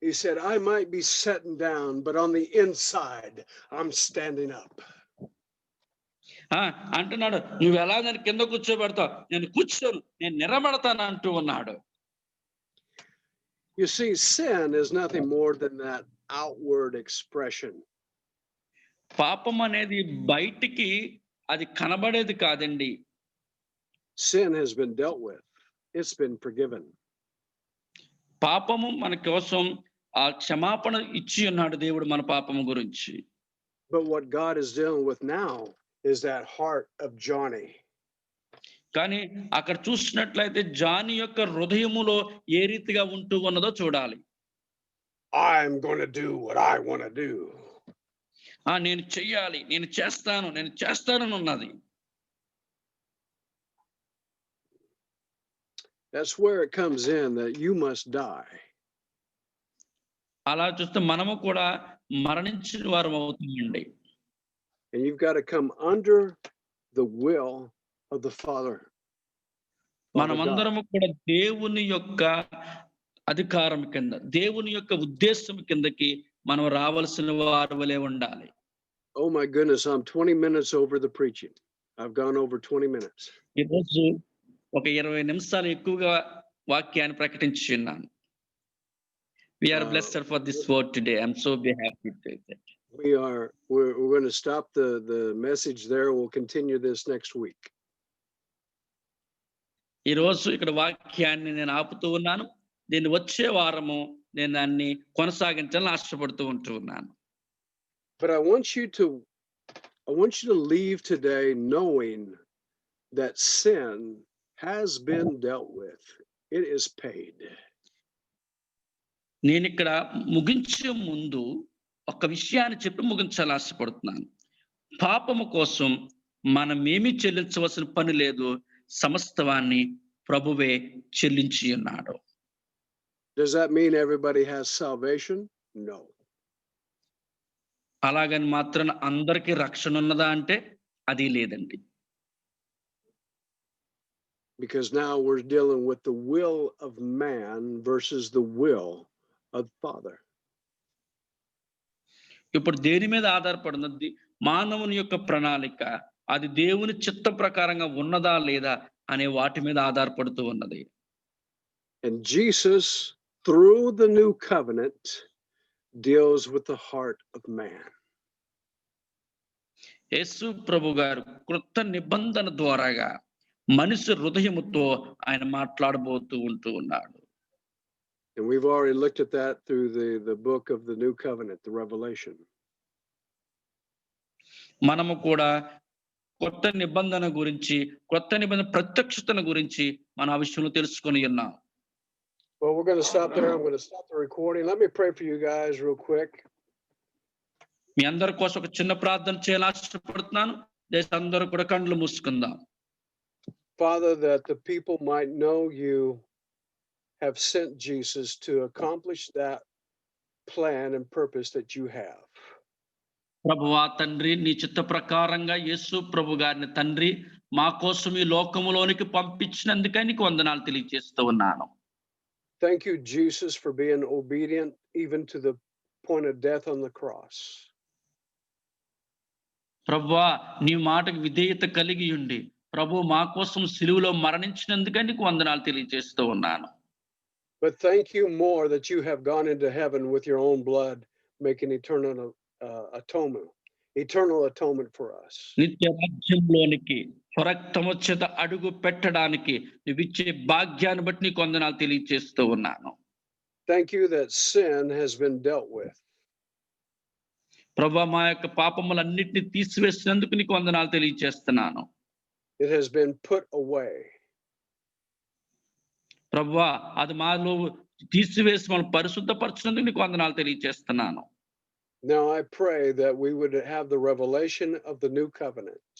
He said, "I might be sitting down, but on the inside, I'm standing up." అంటున్నాడు, నువ్వు ఎలా నేను కింద కూర్చోబెడతావు, నేను కూర్చోను, నేను నిలబడతాను అంటూ ఉన్నాడు. You see, sin is nothing more than that outward expression. పాపం అనేది బయటికి అది కనబడేది కాదండి. Sin has been dealt with. It's been forgiven. పాపము మన కోసం ఆ క్షమాపణ ఇచ్చి ఉన్నాడు దేవుడు మన పాపము గురించి. But what God is dealing with now is that heart of Johnny. కానీ అక్కడ చూసినట్లయితే జాని యొక్క హృదయములో ఏ రీతిగా ఉంటూ ఉన్నదో చూడాలి. I'm going to do what I want to do. నేను చెయ్యాలి, నేను చేస్తానని ఉన్నది. That's where it comes in that you must die. అలా చూస్తే మనము కూడా మరణించిన వారం అవుతామండి. And you've got to come under the will of the Father. మనమందరము కూడా దేవుని యొక్క అధికారం కింద, దేవుని యొక్క ఉద్దేశం కిందకి మనం రావాల్సిన వారి వలె ఉండాలి. Oh my goodness, I'm 20 minutes over the preaching. I've gone over 20 minutes. ఈరోజు ఒక 20 నిమిషాలు ఎక్కువగా వాక్యాన్ని ప్రకటించి ఉన్నాను. We are blessed for this word today. I'm so happy with it. We're going to stop the message there. We'll continue this next week. ఈ రోజు ఇక్కడ వాక్యాన్ని నేను ఆపుతూ ఉన్నాను. దీన్ని వచ్చే వారము నేను దాన్ని కొనసాగించాలని ఆశపడుతూ ఉంటున్నాను. But I want you to leave today knowing that sin has been dealt with. It is paid. నేను ఇక్కడ ముగించే ముందు ఒక విషయాన్ని చెప్పి ముగించాలని ఆశపడుతున్నాను. పాపము కోసం మనం ఏమీ చెల్లించవలసిన పని లేదు. సమస్తవాన్ని ప్రభువే చెల్లించి ఉన్నాడు. Does that mean everybody has salvation? No. అలాగని మాత్రం అందరికీ రక్షణ ఉన్నదా అంటే అది లేదండి. Because now we're dealing with the will of man versus the will of Father. ఇప్పుడు దేని మీద ఆధారపడినది? మానవుని యొక్క ప్రణాళిక అది దేవుని చిత్త ప్రకారంగా ఉన్నదా లేదా అనే వాటి మీద ఆధారపడుతూ ఉన్నది. And Jesus, through the new covenant, deals with the heart of man. యేసు ప్రభు గారు క్రొత్త నిబంధన ద్వారాగా మనిషి హృదయముతో ఆయన మాట్లాడబోతూ ఉంటూ ఉన్నాడు. And we've already looked at that through the book of the new covenant, the Revelation. మనము కూడా కొత్త నిబంధన గురించి, కొత్త నిబంధన ప్రత్యక్షతను గురించి మన ఆ విషయంలో తెలుసుకొని ఉన్నాం. Well, we're going to stop there. I'm going to stop the recording. Let me pray for you guys real quick. మీ అందరి కోసం ఒక చిన్న ప్రార్థన చేయాలని ఆశపడుతున్నాను. దయచేసి అందరూ కూడా కళ్ళు మూసుకుందాం. Father, that the people might know you have sent Jesus to accomplish that plan and purpose that you have. ప్రభువా తండ్రి, నీ చిత్త ప్రకారంగా యేసు ప్రభు గారిని తండ్రి మా కోసం ఈ లోకములోనికి పంపించినందుకై నీకు వందనాలు తెలియజేస్తూ ఉన్నాను. Thank you, Jesus, for being obedient even to the point of death on the cross. ప్రభువా నీ మాటకు విధేయత కలిగి ఉండి ప్రభు మా కోసం సిలువలో మరణించినందుకై నీకు వందనాలు తెలియజేస్తూ ఉన్నాను. But thank you more that you have gone into heaven with your own blood, making eternal atonement for us. నిత్య రాజ్యంలోనికి స్వరక్తము చేత అడుగు పెట్టడానికి నువ్విచ్చే భాగ్యాన్ని బట్టి నీకు వందనాలు తెలియజేస్తూ ఉన్నాను. Thank you that sin has been dealt with. ప్రభువా మా యొక్క పాపములన్నిటిని తీసివేసినందుకు నీకు వందనాలు తెలియజేస్తున్నాను. It has been put away. ప్రభువా అది మాలో తీసివేసి మనం పరిశుద్ధపరచినందుకు నీకు వందనాలు తెలియజేస్తున్నాను. Now I pray that we would have the revelation of the new covenant.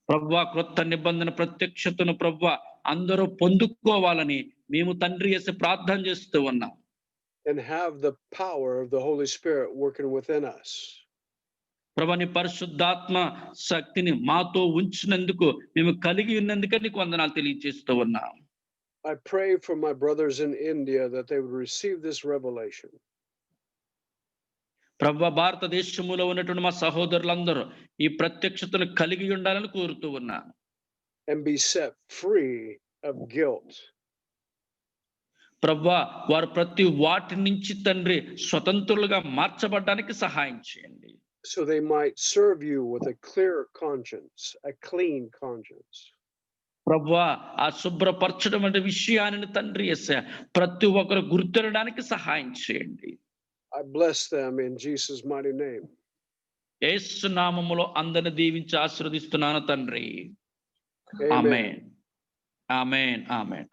ప్రభువా క్రొత్త నిబంధన ప్రత్యక్షతను ప్రభువా అందరూ పొందుకోవాలని మేము తండ్రి యేసు ప్రార్థన చేస్తూ ఉన్నాం. And have the power of the Holy Spirit working within us. ప్రభువా నీ పరిశుద్ధాత్మ శక్తిని మాతో ఉంచినందుకు మేము కలిగి ఉన్నందుకే నీకు వందనాలు తెలియజేస్తూ ఉన్నాం. I pray for my brothers in India that they would receive this revelation. ప్రభువా భారతదేశములో ఉన్నటువంటి మా సహోదరులందరూ ఈ ప్రత్యక్షతను కలిగి ఉండాలని కోరుతూ ఉన్నాను. And be set free of guilt. ప్రభువా వారు ప్రతి వాటి నుంచి తండ్రి స్వతంత్రులుగా మార్చబడడానికి సహాయం చేయండి. So they might serve you with a clear conscience, a clean conscience. ప్రభువా ఆ శుభ్రపరచడం అనే విషయాన్ని తండ్రి యేసయ్య ప్రతి ఒక్కరు గుర్తిరడానికి సహాయం చేయండి. I bless them in Jesus' mighty name. యేసు నామములో అందరిని దీవించి ఆశీర్వదిస్తున్నాను తండ్రి. Amen. Amen. Amen. Amen.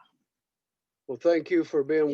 Well, thank you for being